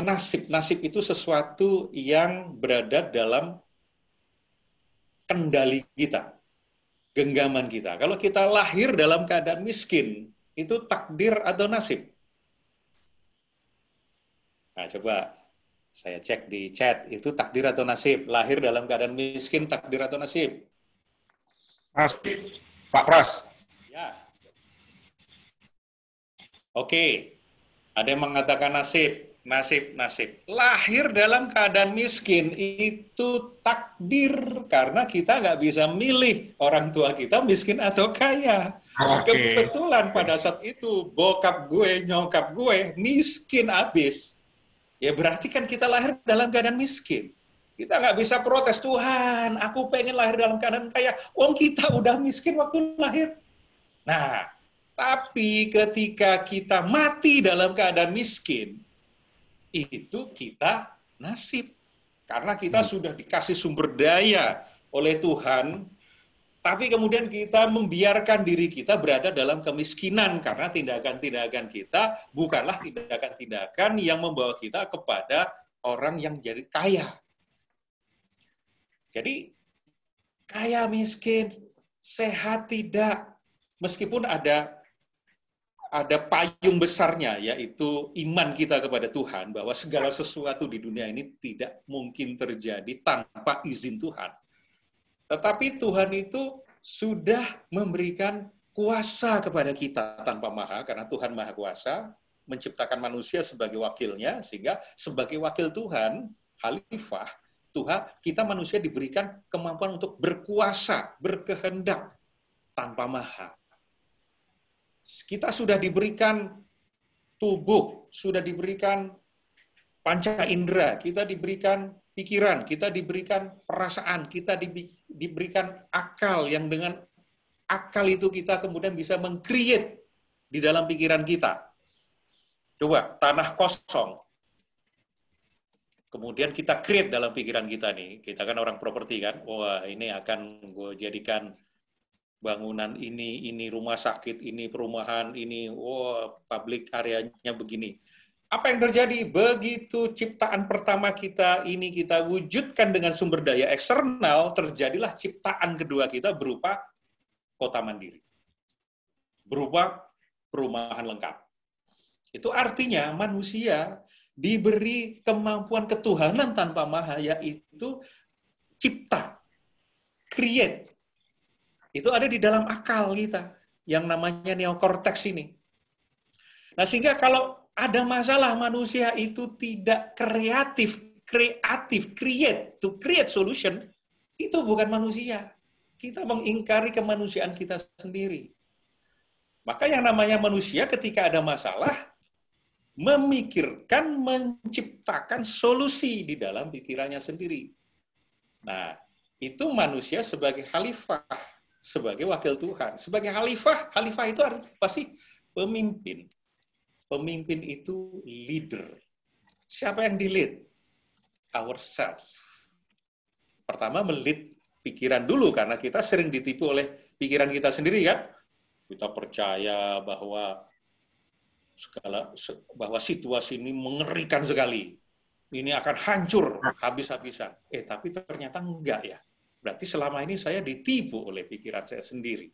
nasib. Nasib itu sesuatu yang berada dalam kendali kita, genggaman kita. Kalau kita lahir dalam keadaan miskin, itu takdir atau nasib? Nah, coba saya cek di chat, itu takdir atau nasib? Lahir dalam keadaan miskin, takdir atau nasib? Nasib, Pak Pras. Ya. Oke, ada yang mengatakan nasib. Nasib. Lahir dalam keadaan miskin itu takdir, karena kita nggak bisa milih orang tua kita miskin atau kaya. Kebetulan pada saat itu bokap gue, nyokap gue miskin abis. Ya berarti kan kita lahir dalam keadaan miskin. Kita nggak bisa protes, Tuhan, aku pengen lahir dalam keadaan kaya. Wong kita udah miskin waktu lahir. Nah, tapi ketika kita mati dalam keadaan miskin, itu kita nasib. Karena kita sudah dikasih sumber daya oleh Tuhan, tapi kemudian kita membiarkan diri kita berada dalam kemiskinan, karena tindakan-tindakan kita bukanlah tindakan-tindakan yang membawa kita kepada orang yang jadi kaya. Jadi, kaya miskin, sehat tidak, meskipun ada payung besarnya, yaitu iman kita kepada Tuhan, bahwa segala sesuatu di dunia ini tidak mungkin terjadi tanpa izin Tuhan. Tetapi Tuhan itu sudah memberikan kuasa kepada kita tanpa maha, karena Tuhan maha kuasa, menciptakan manusia sebagai wakilnya, sehingga sebagai wakil Tuhan, khalifah, Tuhan, kita manusia diberikan kemampuan untuk berkuasa, berkehendak tanpa maha. Kita sudah diberikan tubuh, sudah diberikan panca indera, kita diberikan pikiran, kita diberikan perasaan, kita diberikan akal, yang dengan akal itu kita kemudian bisa meng-create di dalam pikiran kita. Coba, tanah kosong. Kemudian kita create dalam pikiran kita nih, kita kan orang properti kan, wah ini akan gue jadikan bangunan ini rumah sakit, ini perumahan, ini public areanya begini. Apa yang terjadi? Begitu ciptaan pertama kita ini kita wujudkan dengan sumber daya eksternal, terjadilah ciptaan kedua kita berupa kota mandiri. Berupa perumahan lengkap. Itu artinya manusia diberi kemampuan ketuhanan tanpa maha, yaitu cipta, create. Itu ada di dalam akal kita, yang namanya neokorteks ini. Nah, sehingga kalau ada masalah, manusia itu tidak kreatif, to create solution, itu bukan manusia. Kita mengingkari kemanusiaan kita sendiri. Maka yang namanya manusia ketika ada masalah, memikirkan, menciptakan solusi di dalam pikirannya sendiri. Nah, itu manusia sebagai khalifah, sebagai wakil Tuhan. Sebagai khalifah itu artinya apa sih? Pemimpin. Pemimpin itu leader. Siapa yang di-lead? Ourselves. Pertama, melead pikiran dulu, karena kita sering ditipu oleh pikiran kita sendiri kan. Kita percaya bahwa situasi ini mengerikan sekali. Ini akan hancur habis-habisan. Tapi ternyata enggak ya. Berarti selama ini saya ditipu oleh pikiran saya sendiri.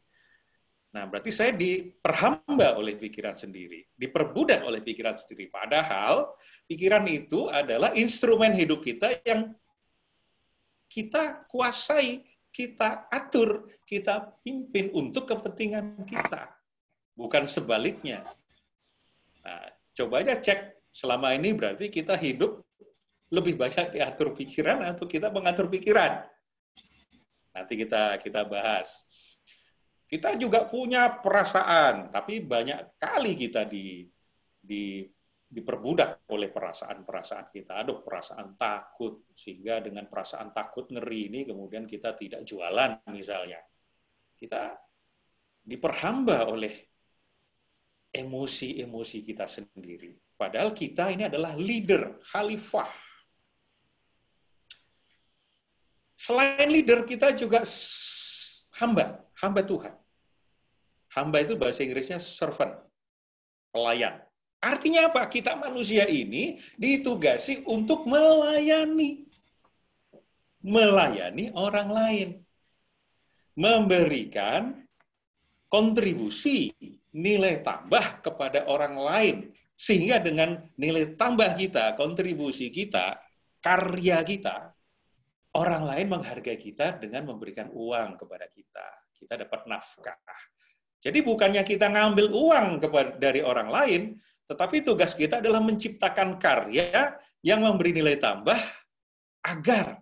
Nah, berarti saya diperhamba oleh pikiran sendiri, diperbudak oleh pikiran sendiri. Padahal pikiran itu adalah instrumen hidup kita yang kita kuasai, kita atur, kita pimpin untuk kepentingan kita. Bukan sebaliknya. Nah, coba aja cek selama ini berarti kita hidup lebih banyak diatur pikiran atau kita mengatur pikiran. Nanti kita bahas. Kita juga punya perasaan, tapi banyak kali kita diperbudak oleh perasaan-perasaan kita. Aduh, perasaan takut, sehingga dengan perasaan takut ngeri ini kemudian kita tidak jualan misalnya. Kita diperhamba oleh emosi-emosi kita sendiri. Padahal kita ini adalah leader, khalifah. Selain leader, kita juga hamba Tuhan. Hamba itu bahasa Inggrisnya servant, pelayan. Artinya apa? Kita manusia ini ditugasi untuk melayani orang lain, memberikan kontribusi nilai tambah kepada orang lain, sehingga dengan nilai tambah kita, kontribusi kita, karya kita, orang lain menghargai kita dengan memberikan uang kepada kita. Kita dapat nafkah. Jadi bukannya kita ngambil uang dari orang lain, tetapi tugas kita adalah menciptakan karya yang memberi nilai tambah agar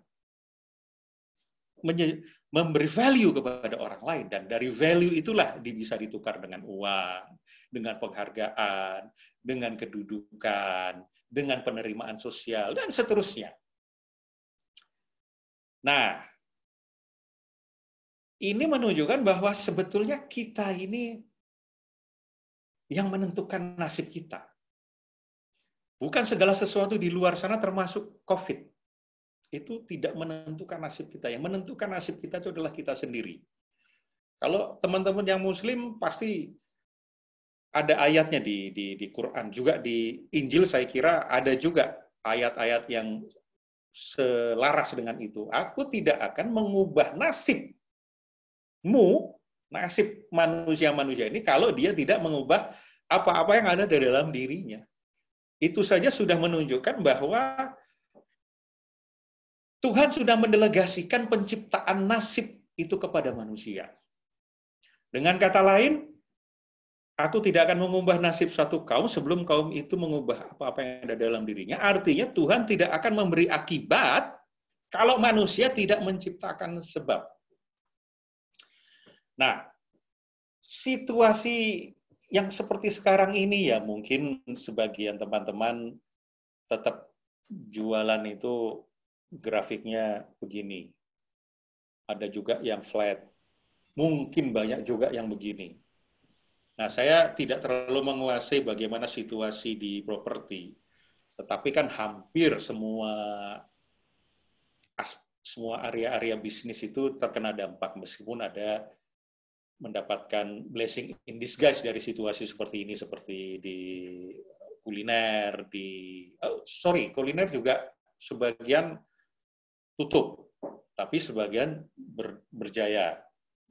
memberi value kepada orang lain. Dan dari value itulah bisa ditukar dengan uang, dengan penghargaan, dengan kedudukan, dengan penerimaan sosial, dan seterusnya. Nah, ini menunjukkan bahwa sebetulnya kita ini yang menentukan nasib kita. Bukan segala sesuatu di luar sana termasuk COVID. Itu tidak menentukan nasib kita. Yang menentukan nasib kita itu adalah kita sendiri. Kalau teman-teman yang Muslim pasti ada ayatnya di Quran. Juga di Injil saya kira ada juga ayat-ayat yang selaras dengan itu. Aku tidak akan mengubah nasibmu, nasib manusia-manusia ini, kalau dia tidak mengubah apa-apa yang ada di dalam dirinya. Itu saja sudah menunjukkan bahwa Tuhan sudah mendelegasikan penciptaan nasib itu kepada manusia. Dengan kata lain, aku tidak akan mengubah nasib suatu kaum sebelum kaum itu mengubah apa-apa yang ada dalam dirinya. Artinya Tuhan tidak akan memberi akibat kalau manusia tidak menciptakan sebab. Nah, situasi yang seperti sekarang ini ya mungkin sebagian teman-teman tetap jualan itu grafiknya begini. Ada juga yang flat. Mungkin banyak juga yang begini. Nah, saya tidak terlalu menguasai bagaimana situasi di properti. Tetapi kan hampir semua area-area bisnis itu terkena dampak meskipun ada mendapatkan blessing in disguise dari situasi seperti ini, seperti di kuliner, kuliner juga sebagian tutup, tapi sebagian berjaya.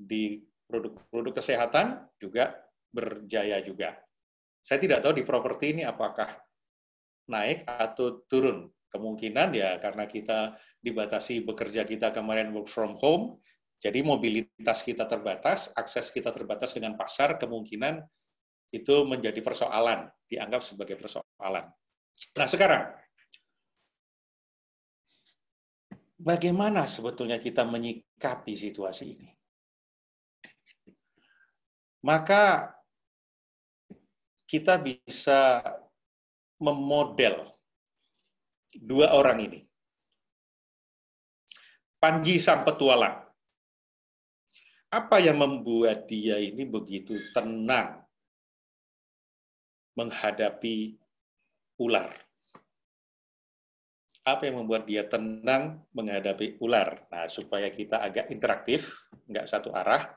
Di produk kesehatan juga berjaya juga. Saya tidak tahu di properti ini apakah naik atau turun. Kemungkinan ya karena kita dibatasi bekerja kita kemarin work from home, jadi mobilitas kita terbatas, akses kita terbatas dengan pasar, kemungkinan itu menjadi persoalan, dianggap sebagai persoalan. Nah sekarang, bagaimana sebetulnya kita menyikapi situasi ini? Maka kita bisa memodel dua orang ini. Panji sang petualang. Apa yang membuat dia ini begitu tenang menghadapi ular? Apa yang membuat dia tenang menghadapi ular? Nah, supaya kita agak interaktif, nggak satu arah,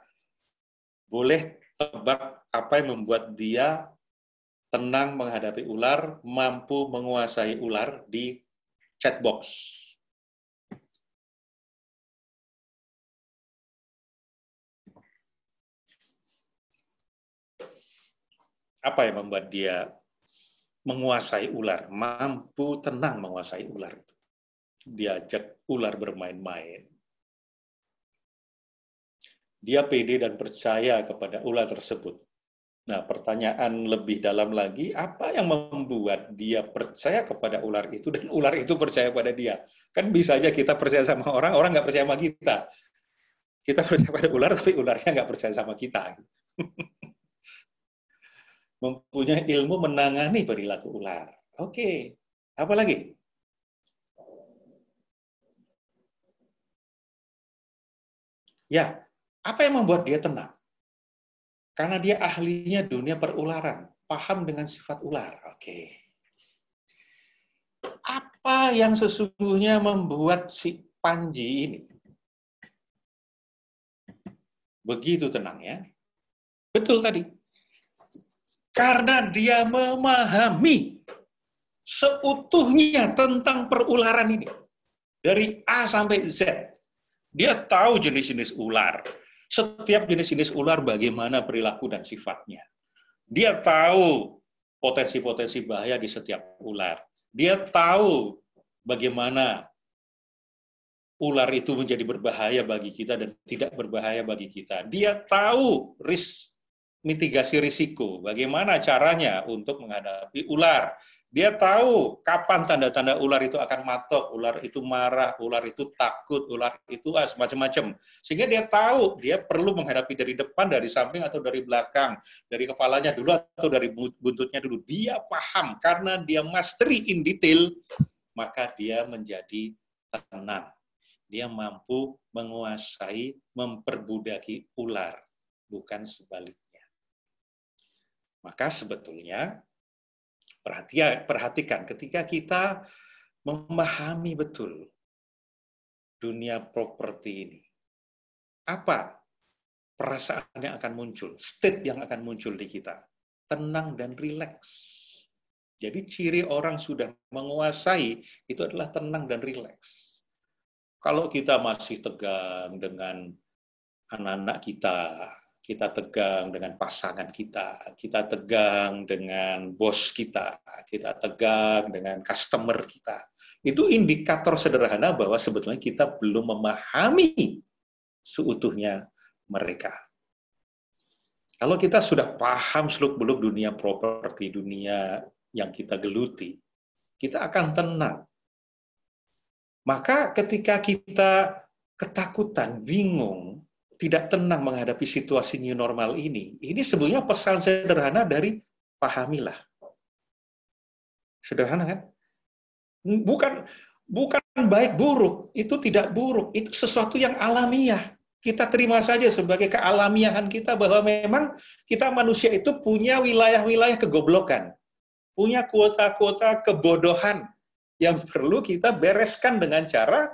boleh tebak apa yang membuat dia tenang menghadapi ular, mampu menguasai ular di chat box. Apa yang membuat dia menguasai ular, mampu tenang menguasai ular itu? Diajak ular bermain-main. Dia pede dan percaya kepada ular tersebut. Nah, pertanyaan lebih dalam lagi, apa yang membuat dia percaya kepada ular itu dan ular itu percaya pada dia? Kan bisa aja kita percaya sama orang, orang nggak percaya sama kita. Kita percaya pada ular, tapi ularnya nggak percaya sama kita. Mempunyai ilmu menangani perilaku ular. Oke, apa lagi? Ya, apa yang membuat dia tenang? Karena dia ahlinya dunia perularan, paham dengan sifat ular. Oke. Apa yang sesungguhnya membuat si Panji ini begitu tenang ya? Betul tadi. Karena dia memahami seutuhnya tentang perularan ini. Dari A sampai Z. Dia tahu jenis-jenis ular. Setiap jenis-jenis ular bagaimana perilaku dan sifatnya. Dia tahu potensi-potensi bahaya di setiap ular. Dia tahu bagaimana ular itu menjadi berbahaya bagi kita dan tidak berbahaya bagi kita. Dia tahu mitigasi risiko, bagaimana caranya untuk menghadapi ular. Dia tahu kapan tanda-tanda ular itu akan matok, ular itu marah, ular itu takut, ular itu macam-macam. Sehingga dia tahu dia perlu menghadapi dari depan, dari samping, atau dari belakang, dari kepalanya dulu atau dari buntutnya dulu. Dia paham karena dia mastery in detail, maka dia menjadi tenang. Dia mampu menguasai, memperbudaki ular, bukan sebaliknya. Maka sebetulnya, perhatikan ketika kita memahami betul dunia properti ini, apa perasaan yang akan muncul, state yang akan muncul di kita? Tenang dan rileks. Jadi ciri orang sudah menguasai itu adalah tenang dan rileks. Kalau kita masih tegang dengan anak-anak kita tegang dengan pasangan kita tegang dengan bos kita tegang dengan customer kita. Itu indikator sederhana bahwa sebetulnya kita belum memahami seutuhnya mereka. Kalau kita sudah paham seluk-beluk dunia properti, dunia yang kita geluti, kita akan tenang. Maka ketika kita ketakutan, bingung, tidak tenang menghadapi situasi new normal ini sebetulnya pesan sederhana dari pahamilah. Sederhana kan? Bukan baik buruk, itu tidak buruk, itu sesuatu yang alamiah. Kita terima saja sebagai kealamiahan kita bahwa memang kita manusia itu punya wilayah-wilayah kegoblokan, punya kuota-kuota kebodohan yang perlu kita bereskan dengan cara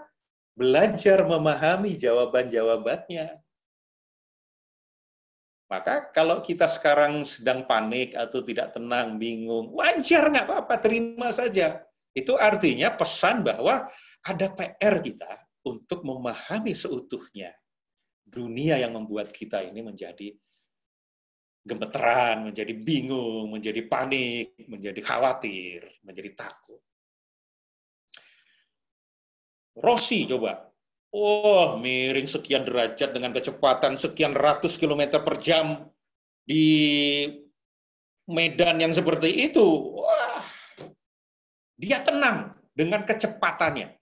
belajar memahami jawaban-jawabannya. Maka kalau kita sekarang sedang panik atau tidak tenang, bingung, wajar, nggak apa-apa, terima saja. Itu artinya pesan bahwa ada PR kita untuk memahami seutuhnya dunia yang membuat kita ini menjadi gemeteran, menjadi bingung, menjadi panik, menjadi khawatir, menjadi takut. Rossi coba, miring sekian derajat dengan kecepatan sekian ratus kilometer per jam di medan yang seperti itu. Wah, dia tenang dengan kecepatannya.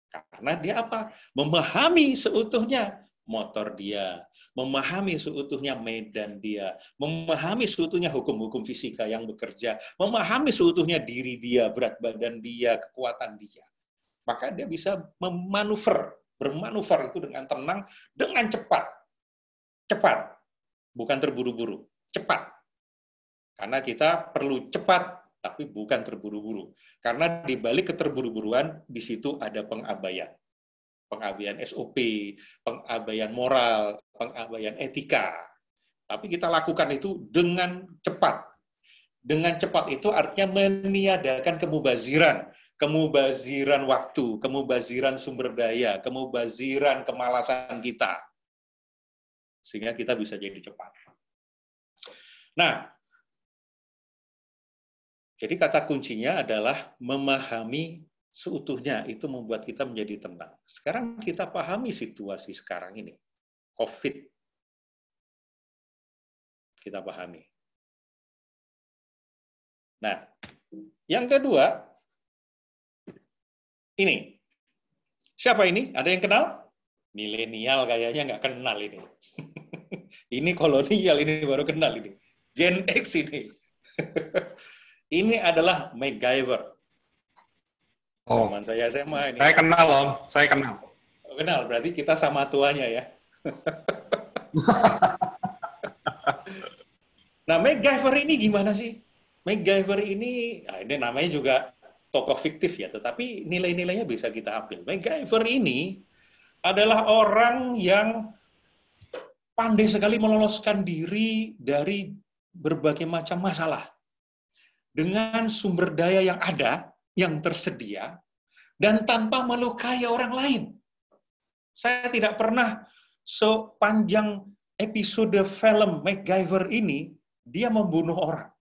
Karena dia apa? Memahami seutuhnya motor dia, memahami seutuhnya medan dia, memahami seutuhnya hukum-hukum fisika yang bekerja, memahami seutuhnya diri dia, berat badan dia, kekuatan dia. Maka dia bisa bermanuver itu dengan tenang, dengan cepat. Cepat, bukan terburu-buru, cepat. Karena kita perlu cepat, tapi bukan terburu-buru. Karena di balik keterburu-buruan, di situ ada pengabaian. Pengabaian SOP, pengabaian moral, pengabaian etika. Tapi kita lakukan itu dengan cepat. Dengan cepat itu artinya meniadakan kemubaziran. Kemubaziran waktu, kemubaziran sumber daya, kemubaziran kemalasan kita. Sehingga kita bisa jadi cepat. Nah, jadi kata kuncinya adalah memahami seutuhnya, itu membuat kita menjadi tenang. Sekarang kita pahami situasi sekarang ini. COVID. Kita pahami. Nah, yang kedua, ini. Siapa ini? Ada yang kenal? Milenial kayaknya nggak kenal ini. Ini kolonial, ini baru kenal ini. Gen X ini. Ini adalah MacGyver. Teman saya SMA ini. Saya kenal, Om. Saya kenal. Kenal, berarti kita sama tuanya ya. Nah, MacGyver ini gimana sih? MacGyver ini namanya juga tokoh fiktif ya, tetapi nilai-nilainya bisa kita ambil. MacGyver ini adalah orang yang pandai sekali meloloskan diri dari berbagai macam masalah dengan sumber daya yang ada, yang tersedia, dan tanpa melukai orang lain. Saya tidak pernah sepanjang episode film MacGyver ini, dia membunuh orang.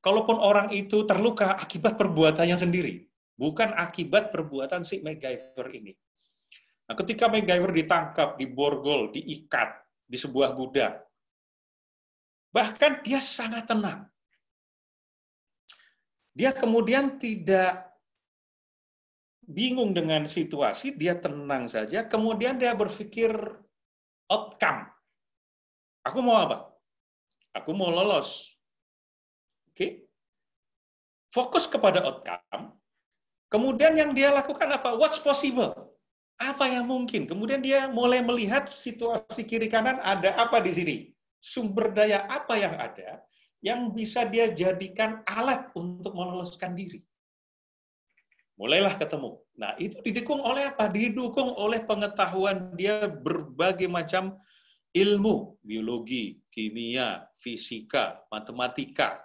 Kalaupun orang itu terluka akibat perbuatannya sendiri, bukan akibat perbuatan si MacGyver ini. Nah, ketika MacGyver ditangkap, diborgol, diikat di sebuah gudang, bahkan dia sangat tenang. Dia kemudian tidak bingung dengan situasi, dia tenang saja, kemudian dia berpikir outcome. Aku mau apa? Aku mau lolos. Oke? Fokus kepada outcome, kemudian yang dia lakukan apa? What's possible? Apa yang mungkin? Kemudian dia mulai melihat situasi kiri kanan, ada apa di sini? Sumber daya apa yang ada, yang bisa dia jadikan alat untuk meloloskan diri. Mulailah ketemu. Nah, itu didukung oleh apa? Didukung oleh pengetahuan dia berbagai macam ilmu, biologi, kimia, fisika, matematika.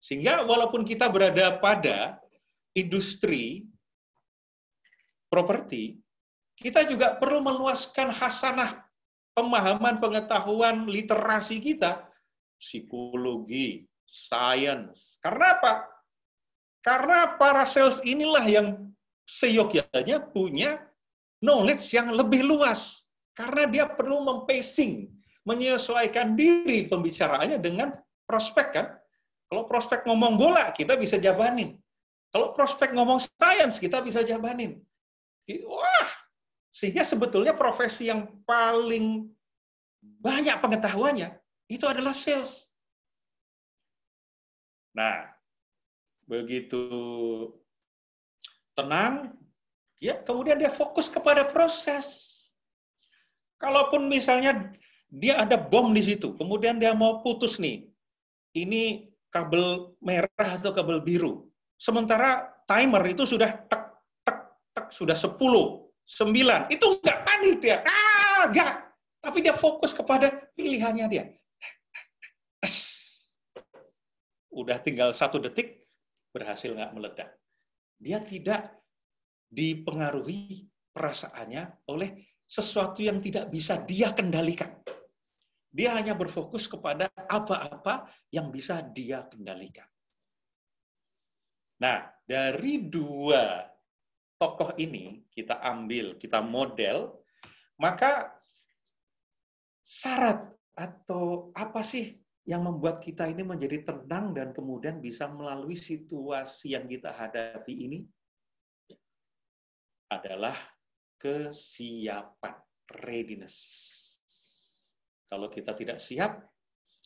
Sehingga walaupun kita berada pada industri properti, kita juga perlu meluaskan khasanah pemahaman, pengetahuan, literasi kita, psikologi, sains. Karena apa? Karena para sales inilah yang seyogyanya punya knowledge yang lebih luas. Karena dia perlu mempacing, menyesuaikan diri pembicaraannya dengan prospek kan. Kalau prospek ngomong bola, kita bisa jabanin. Kalau prospek ngomong sains, kita bisa jabanin. Wah, sehingga sebetulnya profesi yang paling banyak pengetahuannya, itu adalah sales. Nah, begitu tenang, ya kemudian dia fokus kepada proses. Kalaupun misalnya dia ada bom di situ, kemudian dia mau putus nih, ini kabel merah atau kabel biru. Sementara timer itu sudah tek, tek, tek, sudah 10, 9. Itu nggak panik dia. Nggak. Tapi dia fokus kepada pilihannya dia. Udah tinggal 1 detik, berhasil nggak meledak. Dia tidak dipengaruhi perasaannya oleh sesuatu yang tidak bisa dia kendalikan. Dia hanya berfokus kepada apa-apa yang bisa dia kendalikan. Nah, dari 2 tokoh ini kita ambil, kita model, maka syarat atau apa sih yang membuat kita ini menjadi tenang dan kemudian bisa melalui situasi yang kita hadapi ini adalah kesiapan, readiness. Kalau kita tidak siap,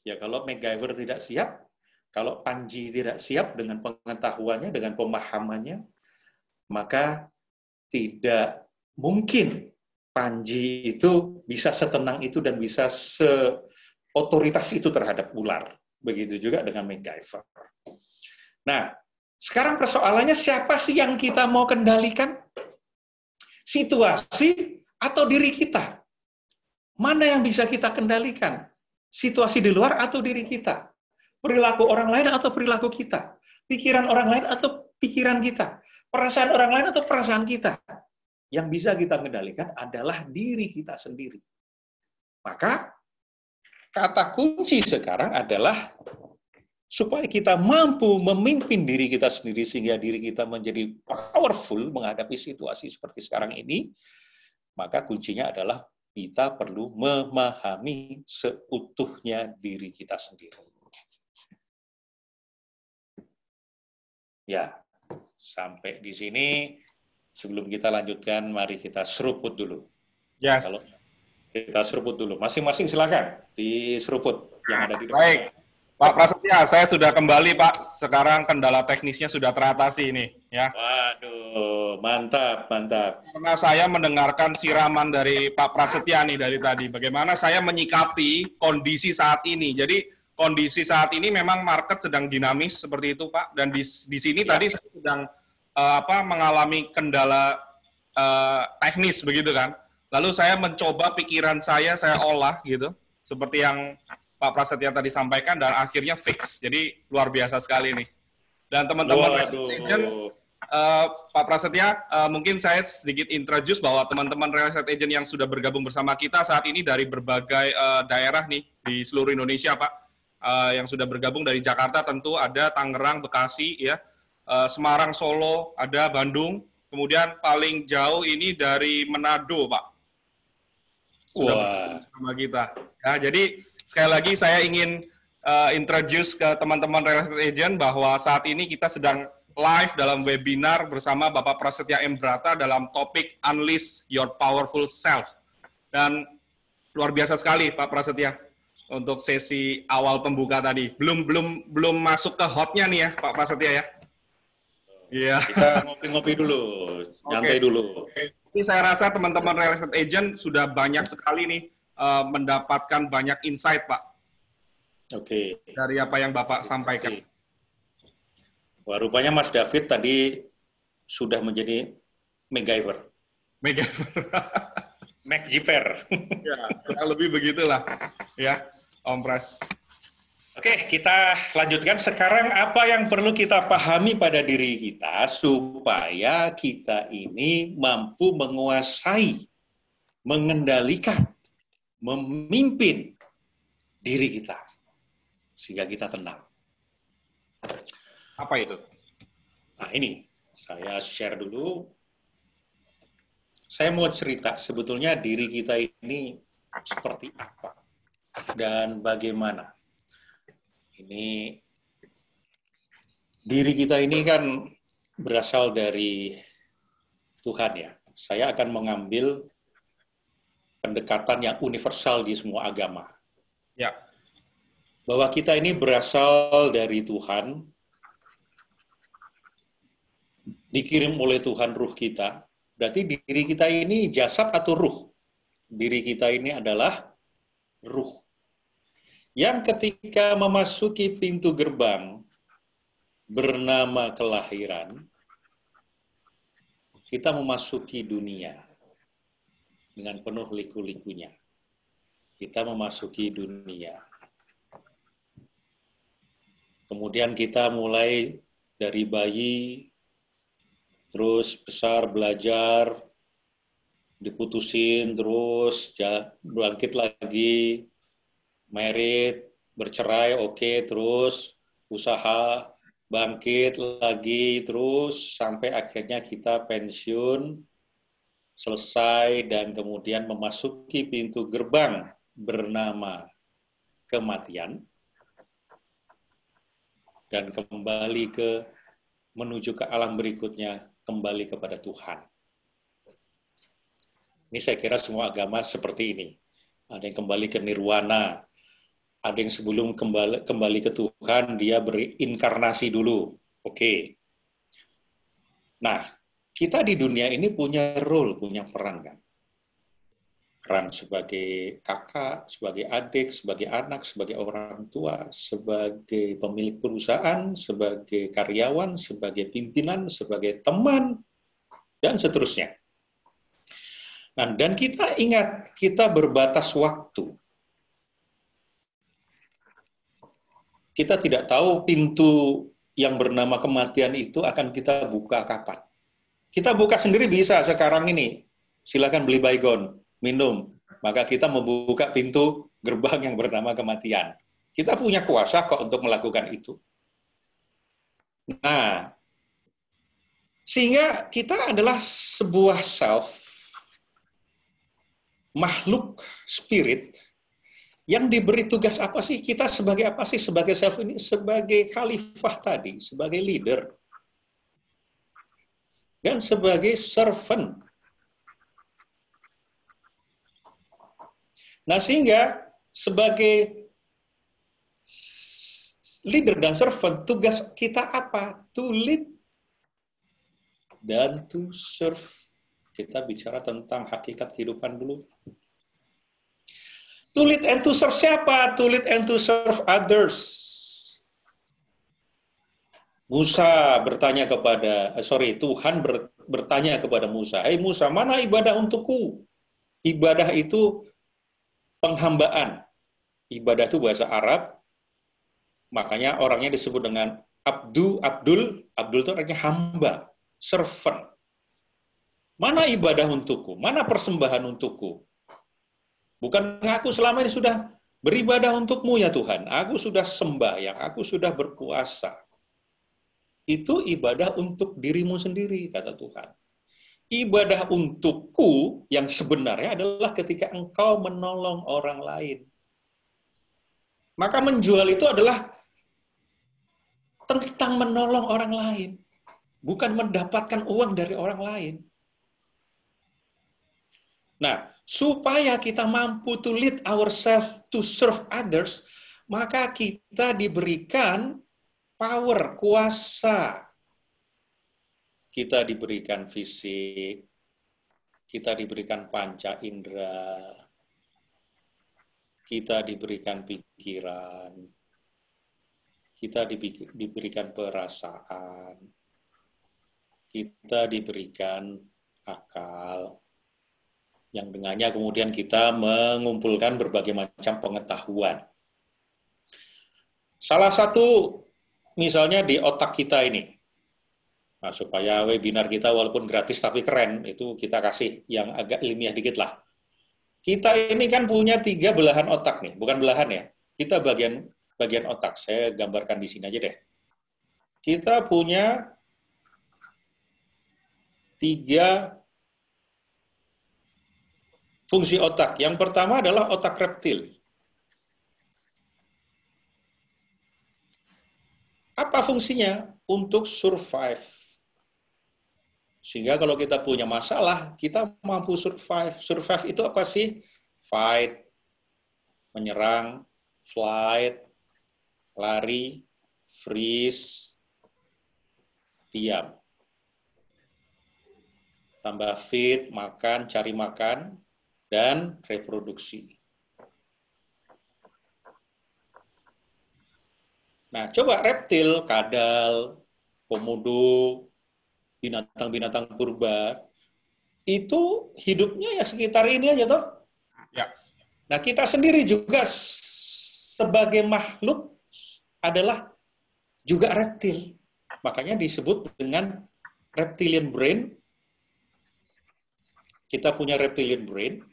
ya kalau MacGyver tidak siap, kalau Panji tidak siap dengan pengetahuannya, dengan pemahamannya, maka tidak mungkin Panji itu bisa setenang itu dan bisa seotoritas itu terhadap ular. Begitu juga dengan MacGyver. Nah, sekarang persoalannya siapa sih yang kita mau kendalikan? Situasi atau diri kita? Mana yang bisa kita kendalikan? Situasi di luar atau diri kita? Perilaku orang lain atau perilaku kita? Pikiran orang lain atau pikiran kita? Perasaan orang lain atau perasaan kita? Yang bisa kita kendalikan adalah diri kita sendiri. Maka, kata kunci sekarang adalah supaya kita mampu memimpin diri kita sendiri sehingga diri kita menjadi powerful menghadapi situasi seperti sekarang ini, maka kuncinya adalah kita perlu memahami seutuhnya diri kita sendiri. Ya, sampai di sini. Sebelum kita lanjutkan, mari kita seruput dulu. Yes. Kalau kita seruput dulu. Masing-masing silakan diseruput yang ada di depan. Baik. Pak Prasetya, saya sudah kembali, Pak. Sekarang kendala teknisnya sudah teratasi ini, ya. Waduh, mantap, mantap. Karena saya mendengarkan siraman dari Pak Prasetya nih dari tadi, bagaimana saya menyikapi kondisi saat ini. Jadi kondisi saat ini memang market sedang dinamis seperti itu, Pak. Dan di sini tadi saya sedang mengalami kendala teknis begitu kan. Lalu saya mencoba pikiran saya olah gitu, seperti yang Pak Prasetya tadi sampaikan dan akhirnya fix. Jadi luar biasa sekali nih. Dan teman-teman agent, Pak Prasetya, mungkin saya sedikit introduce bahwa teman-teman real estate agent yang sudah bergabung bersama kita saat ini dari berbagai daerah nih di seluruh Indonesia, Pak. Yang sudah bergabung dari Jakarta tentu ada Tangerang, Bekasi, ya, Semarang, Solo, ada Bandung, kemudian paling jauh ini dari Manado, Pak. Sudah bergabung bersama kita. Ya, jadi sekali lagi saya ingin introduce ke teman-teman real estate agent bahwa saat ini kita sedang live dalam webinar bersama Bapak Prasetya M. Brata dalam topik Unleash Your Powerful Self. Dan luar biasa sekali Pak Prasetya untuk sesi awal pembuka tadi. Belum masuk ke hotnya nih ya Pak Prasetya ya. Iya. Kita ngopi-ngopi dulu, nyantai dulu. Ini saya rasa teman-teman real estate agent sudah banyak sekali nih mendapatkan banyak insight Pak. Oke. Dari apa yang Bapak sampaikan. Wah, rupanya Mas David tadi sudah menjadi MacGyver. MacGyver. Ya, kurang lebih begitulah. Ya, Om Pras. Oke, kita lanjutkan. Sekarang apa yang perlu kita pahami pada diri kita supaya kita ini mampu menguasai, mengendalikan, memimpin diri kita. Sehingga kita tenang. Apa itu? Nah ini, saya share dulu. Saya mau cerita sebetulnya diri kita ini seperti apa dan bagaimana. Ini, diri kita ini kan berasal dari Tuhan ya. Saya akan mengambil pendekatan yang universal di semua agama. Ya. Bahwa kita ini berasal dari Tuhan, dikirim oleh Tuhan ruh kita, berarti diri kita ini jasad atau ruh? Diri kita ini adalah ruh. Yang ketika memasuki pintu gerbang bernama kelahiran, kita memasuki dunia dengan penuh liku-likunya. Kita memasuki dunia. Kemudian kita mulai dari bayi, terus besar belajar, diputusin, terus bangkit lagi, married, bercerai, oke, terus usaha, bangkit lagi, terus sampai akhirnya kita pensiun, selesai, dan kemudian memasuki pintu gerbang bernama kematian, dan kembali menuju ke alam berikutnya, kembali kepada Tuhan. Ini saya kira semua agama seperti ini. Ada yang kembali ke nirwana, ada yang sebelum kembali ke Tuhan, dia berinkarnasi dulu. Oke. Nah, kita di dunia ini punya role, punya peran kan. Peran sebagai kakak, sebagai adik, sebagai anak, sebagai orang tua, sebagai pemilik perusahaan, sebagai karyawan, sebagai pimpinan, sebagai teman, dan seterusnya. Nah, dan kita ingat, kita berbatas waktu. Kita tidak tahu pintu yang bernama kematian itu akan kita buka kapan. Kita buka sendiri bisa sekarang ini. Silakan beli baygon, minum. Maka kita membuka pintu gerbang yang bernama kematian. Kita punya kuasa kok untuk melakukan itu. Nah, sehingga kita adalah sebuah self, makhluk spirit, yang diberi tugas apa sih? Kita sebagai apa sih? Sebagai self ini, sebagai khalifah tadi, sebagai leader. Dan sebagai servant. Nah, sehingga sebagai leader dan servant, tugas kita apa? To lead dan to serve. Kita bicara tentang hakikat kehidupan dulu. To lead and to serve siapa? To lead and to serve others. Tuhan bertanya kepada Musa, "Hai Musa, mana ibadah untukku?" Ibadah itu penghambaan. Ibadah itu bahasa Arab, makanya orangnya disebut dengan Abdul itu artinya hamba, servant. Mana ibadah untukku? Mana persembahan untukku? Bukan aku selama ini sudah beribadah untukmu ya Tuhan. Aku sudah sembahyang, aku sudah berpuasa. Itu ibadah untuk dirimu sendiri, kata Tuhan. Ibadah untukku yang sebenarnya adalah ketika engkau menolong orang lain. Maka menjual itu adalah tentang menolong orang lain. Bukan mendapatkan uang dari orang lain. Nah, supaya kita mampu to lead ourselves to serve others, maka kita diberikan power, kuasa. Kita diberikan fisik, kita diberikan panca indera, kita diberikan pikiran, kita diberikan perasaan, kita diberikan akal, yang dengannya kemudian kita mengumpulkan berbagai macam pengetahuan. Salah satu misalnya di otak kita ini, nah, supaya webinar kita walaupun gratis tapi keren, itu kita kasih yang agak ilmiah dikit lah. Kita ini kan punya 3 belahan otak nih, bukan belahan ya, kita bagian otak, saya gambarkan di sini aja deh. Kita punya 3 fungsi otak. Yang pertama adalah otak reptil. Apa fungsinya? Untuk survive. Sehingga kalau kita punya masalah, kita mampu survive. Survive itu apa sih? Fight, menyerang, flight, lari, freeze, diam. Tambah fit, makan, cari makan, dan reproduksi. Nah, coba reptil, kadal, komodo, binatang-binatang purba, itu hidupnya ya sekitar ini aja toh. Ya. Nah, kita sendiri juga sebagai makhluk adalah juga reptil. Makanya disebut dengan reptilian brain. Kita punya reptilian brain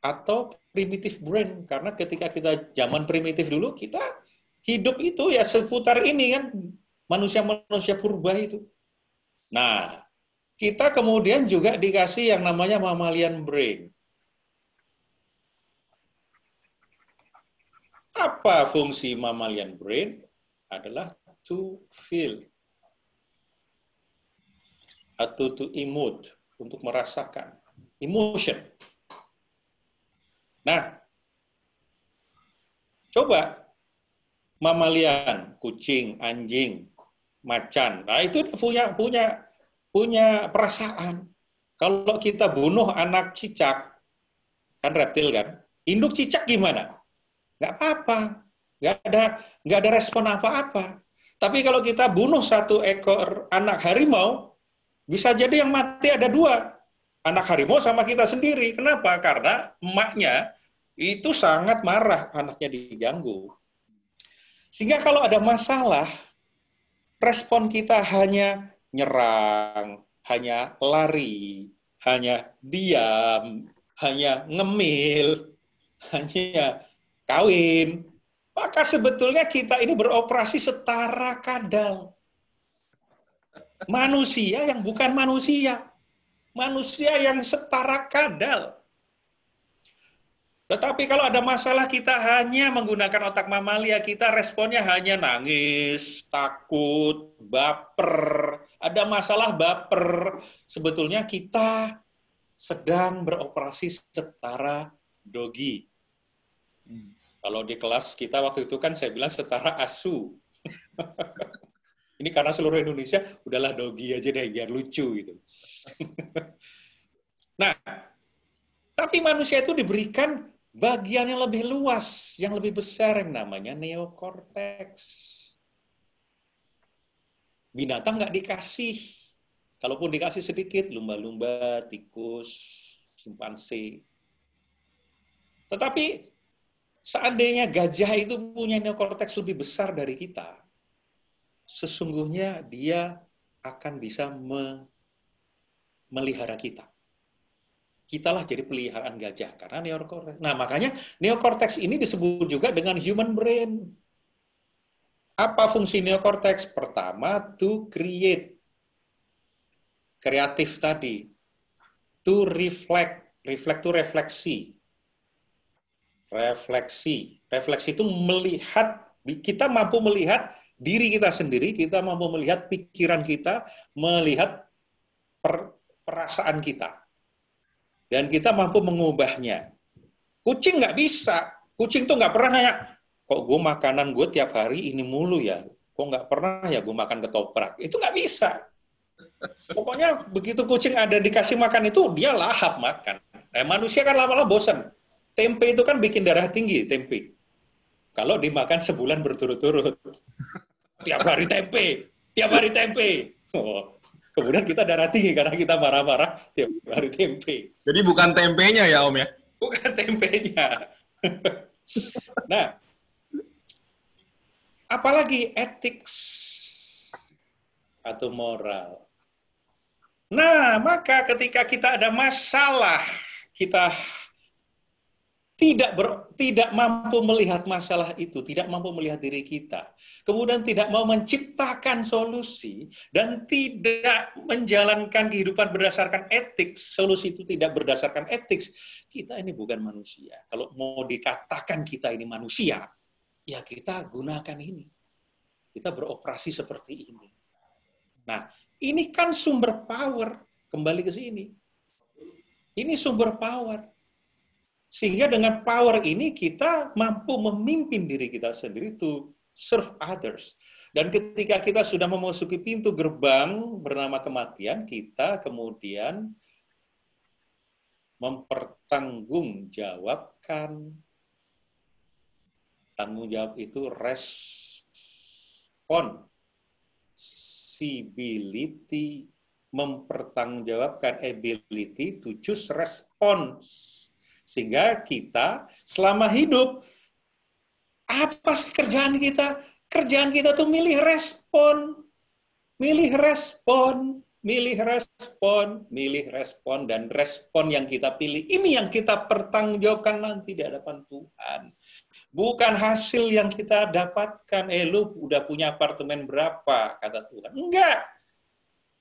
atau primitive brain, karena ketika kita zaman primitif dulu, kita hidup itu ya seputar ini kan, manusia-manusia purba itu. Nah, kita kemudian juga dikasih yang namanya mammalian brain. Apa fungsi mammalian brain? Adalah to feel atau to emote, untuk merasakan, emotion. Nah, coba mamalian, kucing, anjing, macan. Nah, itu punya perasaan. Kalau kita bunuh anak cicak, kan reptil kan, induk cicak gimana? Nggak apa-apa, nggak ada respon apa-apa. Tapi kalau kita bunuh 1 ekor anak harimau, bisa jadi yang mati ada 2. Anak harimau sama kita sendiri. Kenapa? Karena emaknya itu sangat marah anaknya diganggu. Sehingga kalau ada masalah, respon kita hanya nyerang, hanya lari, hanya diam, hanya ngemil, hanya kawin. Maka sebetulnya kita ini beroperasi setara kadal. Manusia yang bukan manusia. Manusia yang setara kadal. Tetapi kalau ada masalah, kita hanya menggunakan otak mamalia, kita responnya hanya nangis, takut, baper. Ada masalah baper. Sebetulnya kita sedang beroperasi setara dogi. Kalau di kelas kita waktu itu kan saya bilang setara asu. Ini karena seluruh Indonesia, udahlah dogi aja deh, biar lucu gitu. Nah, tapi manusia itu diberikan bagian yang lebih luas, yang lebih besar, yang namanya neokorteks. Binatang nggak dikasih. Kalaupun dikasih sedikit, lumba-lumba, tikus, simpanse. Tetapi Seandainya gajah itu punya neokorteks lebih besar dari kita, sesungguhnya dia akan bisa melihara kita. Kitalah jadi peliharaan gajah karena neokorteks. Nah, makanya neokorteks ini disebut juga dengan human brain. Apa fungsi neokorteks? Pertama, to create. Kreatif tadi. To reflect. Reflect itu refleksi. Refleksi. Refleksi itu melihat, kita mampu melihat diri kita sendiri, kita mampu melihat pikiran kita, melihat perasaan kita. Dan kita mampu mengubahnya. Kucing nggak bisa. Kucing tuh nggak pernah nanya, kok gue makanan gue tiap hari ini mulu ya? Kok nggak pernah ya gue makan ketoprak? Itu nggak bisa. Pokoknya begitu kucing ada dikasih makan itu, dia lahap makan. Nah, manusia kan lama-lama bosan. Tempe itu kan bikin darah tinggi, tempe. Kalau dimakan sebulan berturut-turut. Tiap hari tempe, tiap hari tempe. Oh, kemudian kita darah tinggi karena kita marah-marah tiap hari tempe. Jadi bukan tempenya ya Om ya? Bukan tempenya. Nah, apalagi etik atau moral. Nah, maka ketika kita ada masalah, kita tidak mampu melihat masalah itu, tidak mampu melihat diri kita, kemudian tidak mau menciptakan solusi, dan tidak menjalankan kehidupan berdasarkan etik, solusi itu tidak berdasarkan etik, kita ini bukan manusia. Kalau mau dikatakan kita ini manusia, ya kita gunakan ini. Kita beroperasi seperti ini. Nah, ini kan sumber power, kembali ke sini. Ini sumber power. Sehingga dengan power ini kita mampu memimpin diri kita sendiri to serve others. Dan ketika kita sudah memasuki pintu gerbang bernama kematian, kita kemudian mempertanggungjawabkan. Tanggung jawab itu responsibility, mempertanggungjawabkan ability to choose response. Sehingga kita selama hidup, apa sih kerjaan kita? Kerjaan kita tuh milih respon. Milih respon, milih respon, milih respon, dan respon yang kita pilih, ini yang kita pertanggungjawabkan nanti di hadapan Tuhan. Bukan hasil yang kita dapatkan, lu udah punya apartemen berapa, kata Tuhan. Enggak.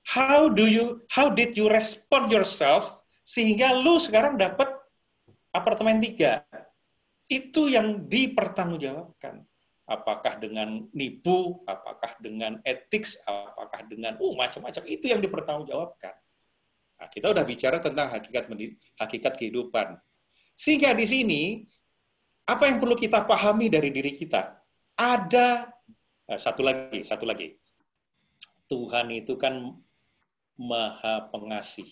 How did you respond yourself, sehingga lu sekarang dapat apartemen 3, itu yang dipertanggungjawabkan. Apakah dengan nipu, apakah dengan etik, apakah dengan macam-macam, itu yang dipertanggungjawabkan. Nah, kita udah bicara tentang hakikat kehidupan. Sehingga di sini, apa yang perlu kita pahami dari diri kita? Ada satu lagi. Tuhan itu kan Maha Pengasih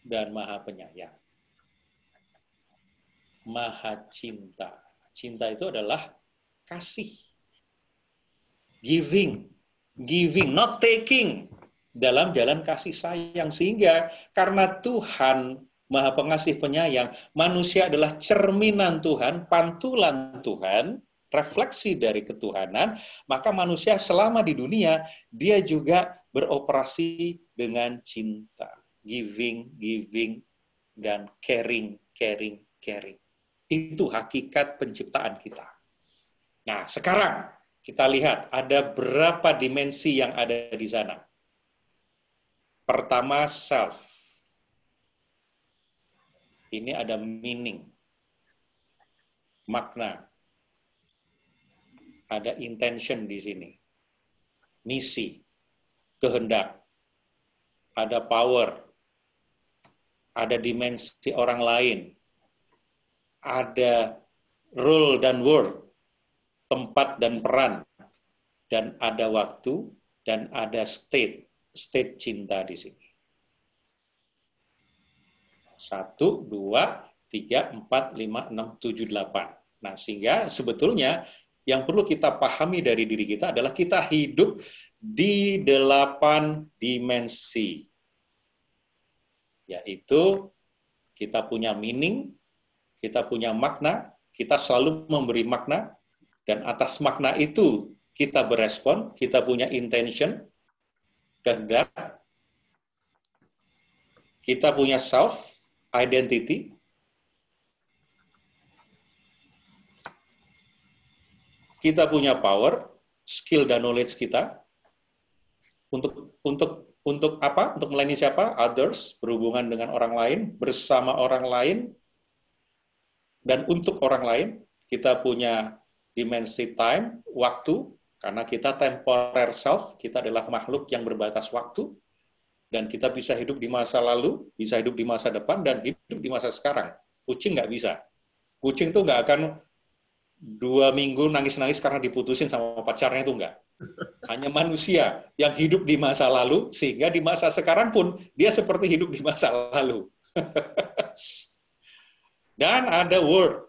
dan Maha Penyayang. Maha cinta. Cinta itu adalah kasih. Giving, not taking. Dalam jalan kasih sayang. Sehingga karena Tuhan Maha Pengasih Penyayang, manusia adalah cerminan Tuhan, pantulan Tuhan, refleksi dari ketuhanan, maka manusia selama di dunia, dia juga beroperasi dengan cinta. Giving, dan caring. Itu hakikat penciptaan kita. Nah, sekarang kita lihat ada berapa dimensi yang ada di sana. Pertama, self. Ini ada meaning, makna. Ada intention di sini. Misi, kehendak. Ada power. Ada dimensi orang lain. Ada role dan word, tempat dan peran, dan ada waktu, dan ada state cinta di sini. 1, 2, 3, 4, 5, 6, 7, 8. Nah, sehingga sebetulnya yang perlu kita pahami dari diri kita adalah kita hidup di 8 dimensi. Yaitu kita punya meaning, kita punya makna, kita selalu memberi makna, dan atas makna itu kita berespon, kita punya intention, kehendak, kita punya self, identity, kita punya power, skill dan knowledge kita, untuk apa? Untuk melayani siapa? Others, berhubungan dengan orang lain, bersama orang lain, dan untuk orang lain. Kita punya dimensi time, waktu, karena kita temporer self, kita adalah makhluk yang berbatas waktu, dan kita bisa hidup di masa lalu, bisa hidup di masa depan, dan hidup di masa sekarang. Kucing nggak bisa. Kucing tuh nggak akan 2 minggu nangis-nangis karena diputusin sama pacarnya, itu nggak. Hanya manusia yang hidup di masa lalu, sehingga di masa sekarang pun dia seperti hidup di masa lalu. Dan ada world,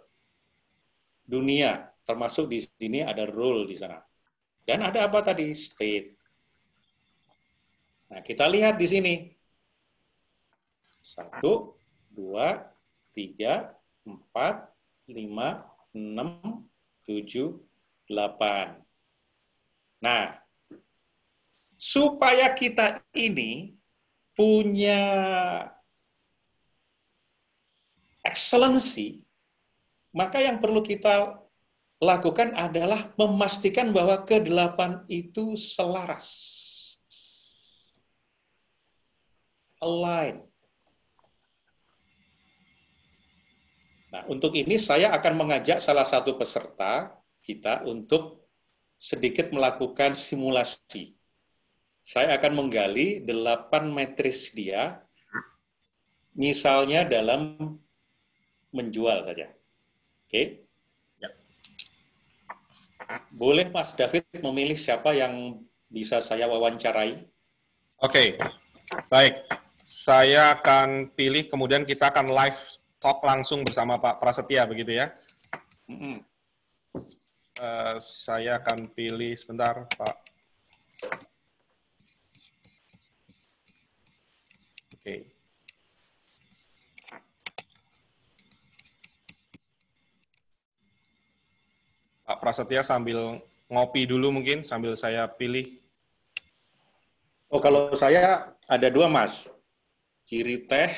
dunia, termasuk di sini ada role di sana. Dan ada apa tadi? State. Nah, kita lihat di sini. 1, 2, 3, 4, 5, 6, 7, 8. Nah, supaya kita ini punya excellency, maka yang perlu kita lakukan adalah memastikan bahwa ke-8 itu selaras. Align. Nah, untuk ini saya akan mengajak salah satu peserta kita untuk sedikit melakukan simulasi. Saya akan menggali 8 matriks dia, misalnya dalam menjual saja. Oke? Ya. Boleh Mas David memilih siapa yang bisa saya wawancarai? Oke, baik. Saya akan pilih, kemudian kita akan live talk langsung bersama Pak Prasetya, begitu ya? Saya akan pilih sebentar, Pak. Oke. Pak Prasetya sambil ngopi dulu mungkin, sambil saya pilih. Oh, kalau saya ada 2, Mas. Kiri teh,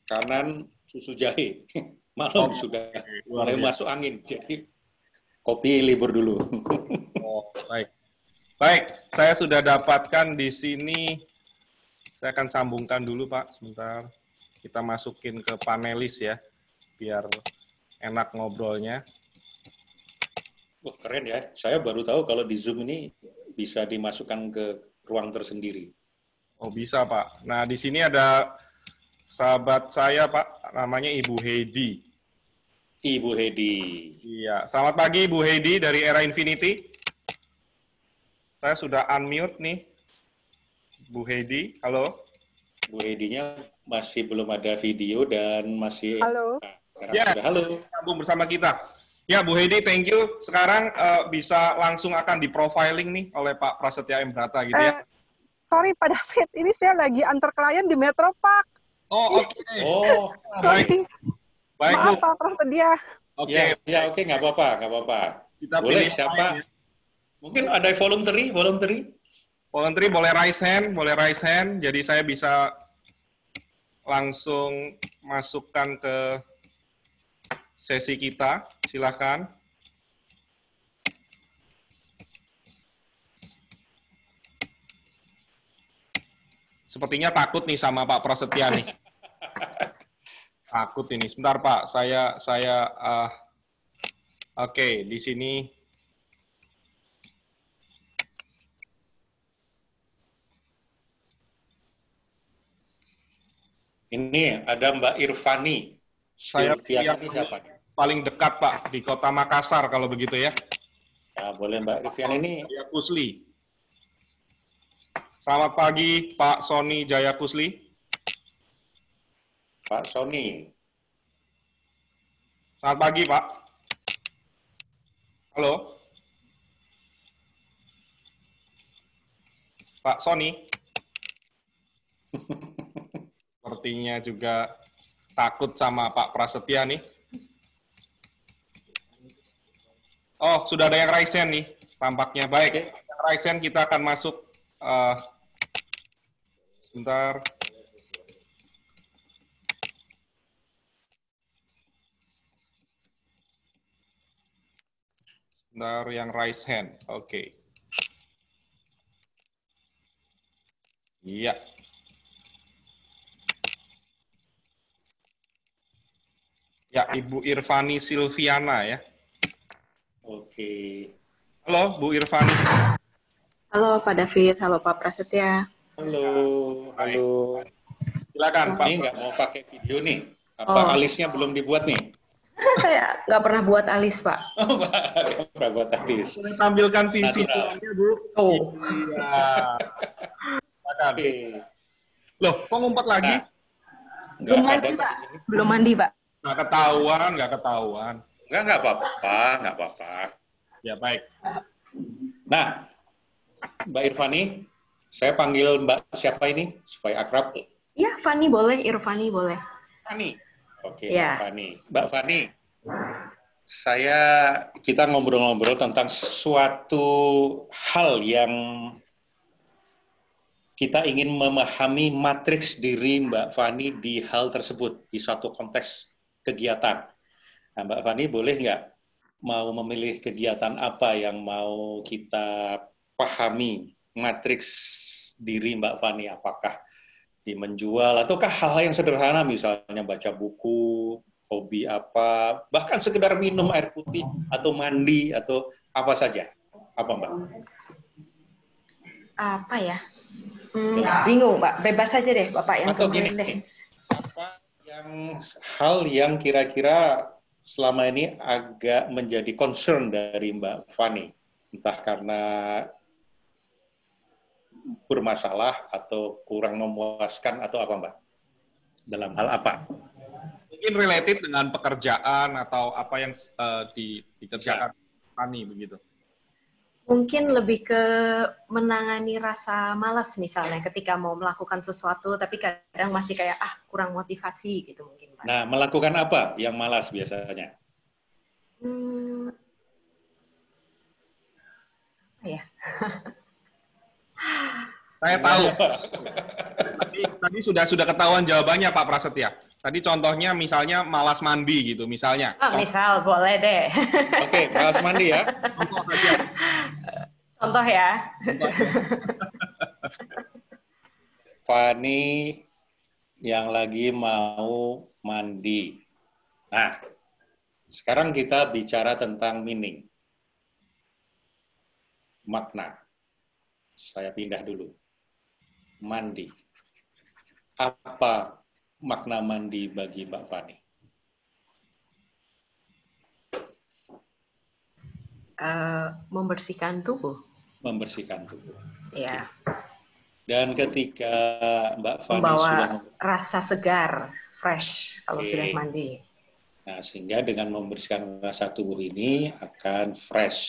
kanan susu jahe. Malam sudah mulai masuk angin, jadi kopi libur dulu. Oh, baik. Baik, saya sudah dapatkan di sini. Saya akan sambungkan dulu, Pak, sebentar. Kita masukin ke panelis ya, biar enak ngobrolnya. Wah, keren ya. Saya baru tahu kalau di Zoom ini bisa dimasukkan ke ruang tersendiri. Oh, bisa, Pak. Nah, di sini ada sahabat saya, Pak, namanya Ibu Heidi. Ibu Heidi. Iya, selamat pagi Ibu Heidi dari Era Infinity. Saya sudah unmute nih. Bu Heidi, halo. Bu Heidinya masih belum ada video dan masih... Halo. Yes, halo. Sambung bersama kita. Ya, Bu Heidi, thank you. Sekarang bisa langsung akan di-profiling nih oleh Pak Prasetya M. Brata gitu ya. Sorry Pak David, ini saya lagi antar klien di Metro Park. Oh, oke. Okay. Oh, baik. Baik, Maaf Bu. Pak Prasetya. Oke. Ya, oke, nggak apa-apa. Kita boleh pilih siapa? Ya. Mungkin ada voluntary? Voluntary boleh raise hand. Jadi saya bisa langsung masukkan ke sesi kita. Silakan. Sepertinya takut nih sama Pak Prasetya nih. Takut ini. Sebentar Pak, oke, di sini. Ini ada Mbak Irvani. Saya ini siapa? Paling dekat Pak, di Kota Makassar kalau begitu ya. Ya, boleh Mbak Irvani ini. Jaya Kusli. Selamat pagi Pak Sony Jaya Kusli. Pak Sony. Selamat pagi Pak. Halo. Pak Sony. Sepertinya juga takut sama Pak Prasetya nih. Oh, sudah ada yang raise hand nih, tampaknya. Baik, Oke. yang raise hand kita akan masuk. Sebentar. Sebentar, yang raise hand. Oke. Iya. Ya, Ibu Irvani Silviana ya. Oke. Halo, Bu Irvani. Halo Pak David, halo Pak Prasetya. Halo, Baik. halo. Silakan, Pak. Ini nggak mau pakai video nih. Apa Oh. alisnya belum dibuat nih? Saya nggak pernah buat alis, Pak. Oh, nggak pernah buat alis. Boleh tampilkan Natural. videonya, Bu. Oh. Iya. Silakan. Oke. Loh, kok ngumpet lagi? Nah, Belum nggak mandi, ada Pak. di sini. Belum mandi, Pak. Nggak ketahuan, nggak ketahuan. Nggak apa-apa, nggak apa-apa. Ya, baik. Nah, Mbak Irvani, saya panggil Mbak siapa ini supaya akrab? Iya, Fani boleh, Irvani boleh. Fani. Oke, Ya. Mbak Fani. Mbak Fani, kita ngobrol-ngobrol tentang suatu hal yang kita ingin memahami matriks diri Mbak Fani di hal tersebut, di suatu konteks kegiatan. Nah, Mbak Fani boleh nggak mau memilih kegiatan apa yang mau kita pahami matriks diri Mbak Fani? Apakah di menjual, ataukah hal-hal yang sederhana, misalnya baca buku, hobi apa, bahkan sekedar minum air putih, atau mandi, atau apa saja. Apa, Mbak? Apa ya? Bingung, Pak. Bebas aja deh, Bapak yang Atau tentuin gini, deh. apa hal yang kira-kira selama ini agak menjadi concern dari Mbak Fani? Entah karena bermasalah atau kurang memuaskan atau apa, Mbak? Dalam hal apa? Mungkin related dengan pekerjaan atau apa yang dikerjakan Fani begitu. Mungkin lebih ke menangani rasa malas misalnya ketika mau melakukan sesuatu, tapi kadang masih kayak, kurang motivasi gitu mungkin, Pak. Nah, melakukan apa yang malas biasanya? Apa ya? Saya tahu. Tadi sudah ketahuan jawabannya, Pak Prasetya. Tadi contohnya misalnya malas mandi gitu, misalnya. Misal, boleh deh. Oke, malas mandi ya. Contoh saja. Contoh ya. Fani yang lagi mau mandi. Nah, sekarang kita bicara tentang meaning. Makna. Saya pindah dulu. Mandi. Apa makna mandi bagi Mbak Fani? Membersihkan tubuh. Membersihkan tubuh. Ya. Dan ketika Mbak Fani Membawa sudah rasa segar, fresh kalau Oke. sudah mandi. Nah, sehingga dengan membersihkan rasa tubuh ini akan fresh,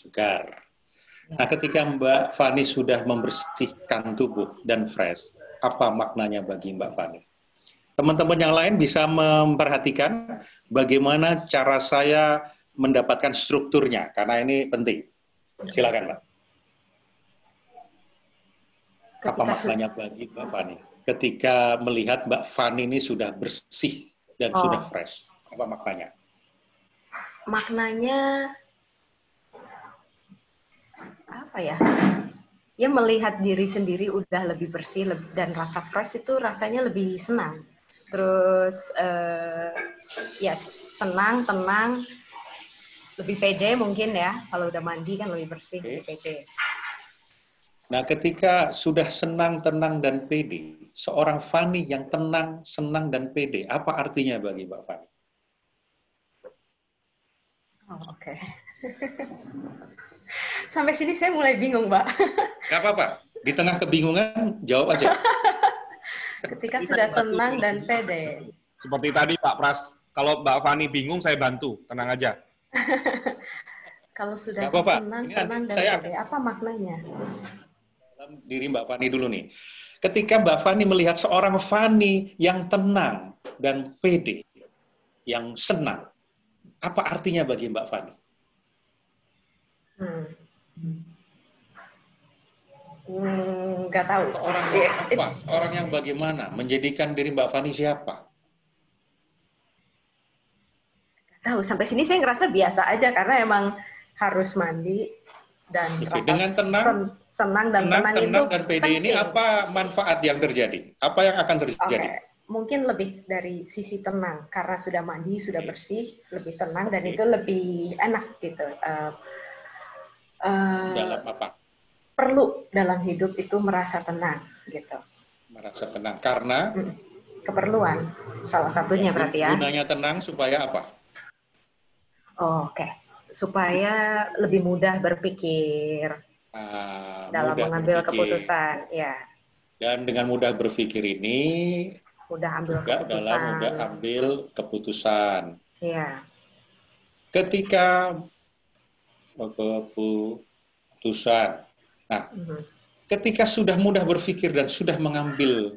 segar. Nah, ketika Mbak Fani sudah membersihkan tubuh dan fresh, apa maknanya bagi Mbak Fani? Teman-teman yang lain bisa memperhatikan bagaimana cara saya mendapatkan strukturnya, karena ini penting. Silakan, Mbak. Apa maknanya bagi Mbak Fani? Ketika melihat Mbak Fani ini sudah bersih dan sudah fresh, apa maknanya? Maknanya apa ya? Ya melihat diri sendiri udah lebih bersih dan rasa fresh itu rasanya lebih senang. Terus ya senang, tenang, lebih pede mungkin ya. Kalau udah mandi kan lebih bersih, lebih pede. Nah, ketika sudah senang, tenang, dan pede, seorang Fani yang tenang, senang, dan pede, apa artinya bagi Mbak Fani? Oke. Sampai sini saya mulai bingung, Mbak. Nggak apa-apa. Di tengah kebingungan, jawab aja. Ketika sudah tenang dan pede. Seperti tadi Pak Pras, kalau Mbak Fani bingung, saya bantu. Tenang aja. Kalau sudah apa-apa. tenang, Ini tenang dan saya pede, apa maknanya? Dalam diri Mbak Fani dulu nih. Ketika Mbak Fani melihat seorang Fani yang tenang dan pede, yang senang, apa artinya bagi Mbak Fani? Hmm. Nggak tahu. Orang yang apa? Orang yang bagaimana? Menjadikan diri Mbak Fani siapa? Tahu sampai sini saya ngerasa biasa aja karena emang harus mandi dan Oke, rasa dengan tenang, senang dan tenang itu tenang dan pede ini penting. apa manfaat yang terjadi? Apa yang akan terjadi? Oke, mungkin lebih dari sisi tenang karena sudah mandi, sudah Oke. bersih, lebih tenang dan Oke. itu lebih enak gitu. Dalam apa? Perlu dalam hidup itu merasa tenang gitu. Merasa tenang. Karena Keperluan salah satunya berarti ya. gunanya tenang supaya apa? Oke. Supaya lebih mudah berpikir dalam Mudah mengambil berpikir. keputusan, ya. Dan dengan mudah berpikir ini Mudah ambil juga keputusan. dalam mudah ambil keputusan. Iya. Ketika keputusan. Nah, ketika sudah mudah berpikir dan sudah mengambil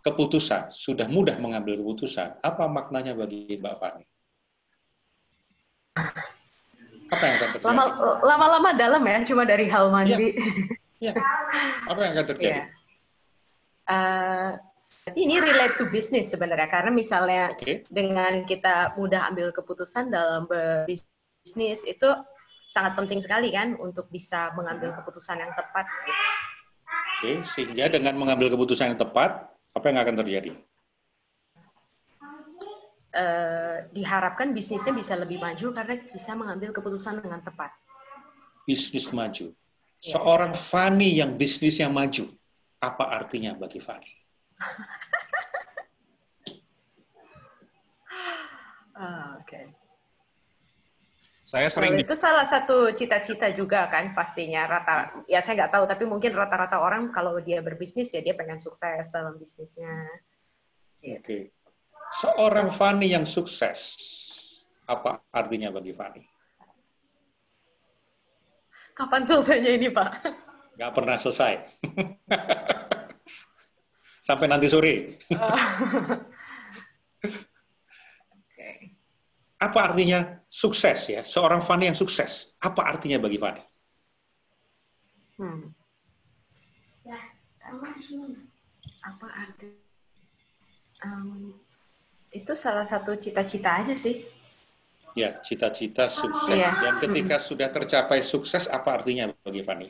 keputusan, sudah mudah mengambil keputusan, apa maknanya bagi Mbak Fani? Apa yang akan terjadi? Lama-lama dalam ya, cuma dari hal mandi. Ya. Apa yang akan terjadi? Ini relate to business sebenarnya, karena misalnya dengan kita mudah ambil keputusan dalam berbisnis itu sangat penting sekali kan untuk bisa mengambil keputusan yang tepat. Oke, sehingga dengan mengambil keputusan yang tepat, apa yang akan terjadi? Diharapkan bisnisnya bisa lebih maju karena bisa mengambil keputusan dengan tepat. Bisnis maju. Seorang Fani yang bisnisnya maju, apa artinya bagi Fani? Oke. Saya sering itu salah satu cita-cita juga kan pastinya ya saya nggak tahu tapi mungkin rata-rata orang kalau dia berbisnis ya dia pengen sukses dalam bisnisnya. Oke. Seorang Fani yang sukses, apa artinya bagi Fani? Kapan selesainya ini, Pak? Nggak pernah selesai. Sampai nanti sore. Apa artinya sukses ya? Seorang Fani yang sukses, apa artinya bagi Fani? Apa arti? Itu salah satu cita-cita aja sih. Ya, cita-cita sukses. Dan ketika sudah tercapai sukses, apa artinya bagi Fani?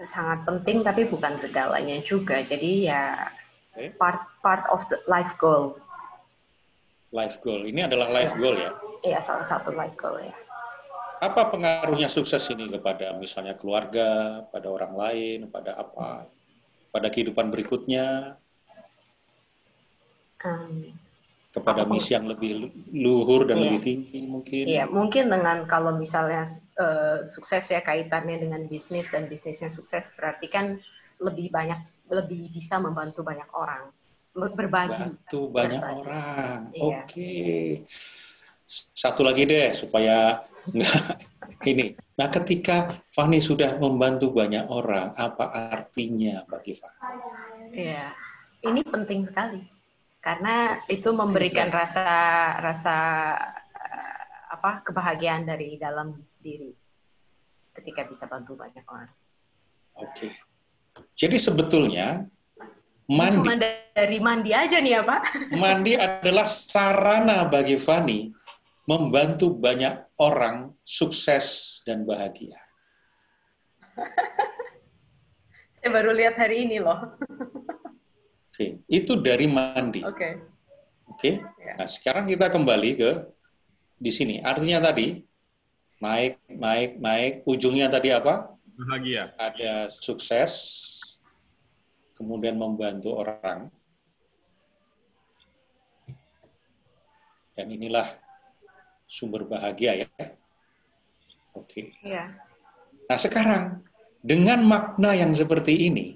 Sangat penting tapi bukan segalanya juga. Jadi ya part of the life goal. Life goal. Ini adalah life goal ya? Iya, salah satu life goal ya. Apa pengaruhnya sukses ini kepada misalnya keluarga, pada orang lain, pada apa? Pada kehidupan berikutnya? Kepada misi yang lebih luhur dan lebih tinggi mungkin? Iya, mungkin dengan kalau misalnya sukses ya kaitannya dengan bisnis dan bisnisnya sukses berarti kan lebih bisa membantu banyak orang, berbagi. Bantu banyak orang, oke. Satu lagi deh supaya ini. Nah, ketika Fani sudah membantu banyak orang, apa artinya bagi Fani? Iya, ini penting sekali. Karena itu memberikan rasa kebahagiaan dari dalam diri ketika bisa bantu banyak orang. Oke. Jadi sebetulnya mandi. Cuma dari mandi aja nih ya Pak. Mandi adalah sarana bagi Fani membantu banyak orang sukses dan bahagia. Saya baru lihat hari ini loh. Oke, itu dari mandi. Oke. Nah, sekarang kita kembali ke di sini. Artinya tadi naik, ujungnya tadi apa? Bahagia. Ada sukses, kemudian membantu orang. Dan inilah sumber bahagia ya. Oke. Nah, sekarang dengan makna yang seperti ini,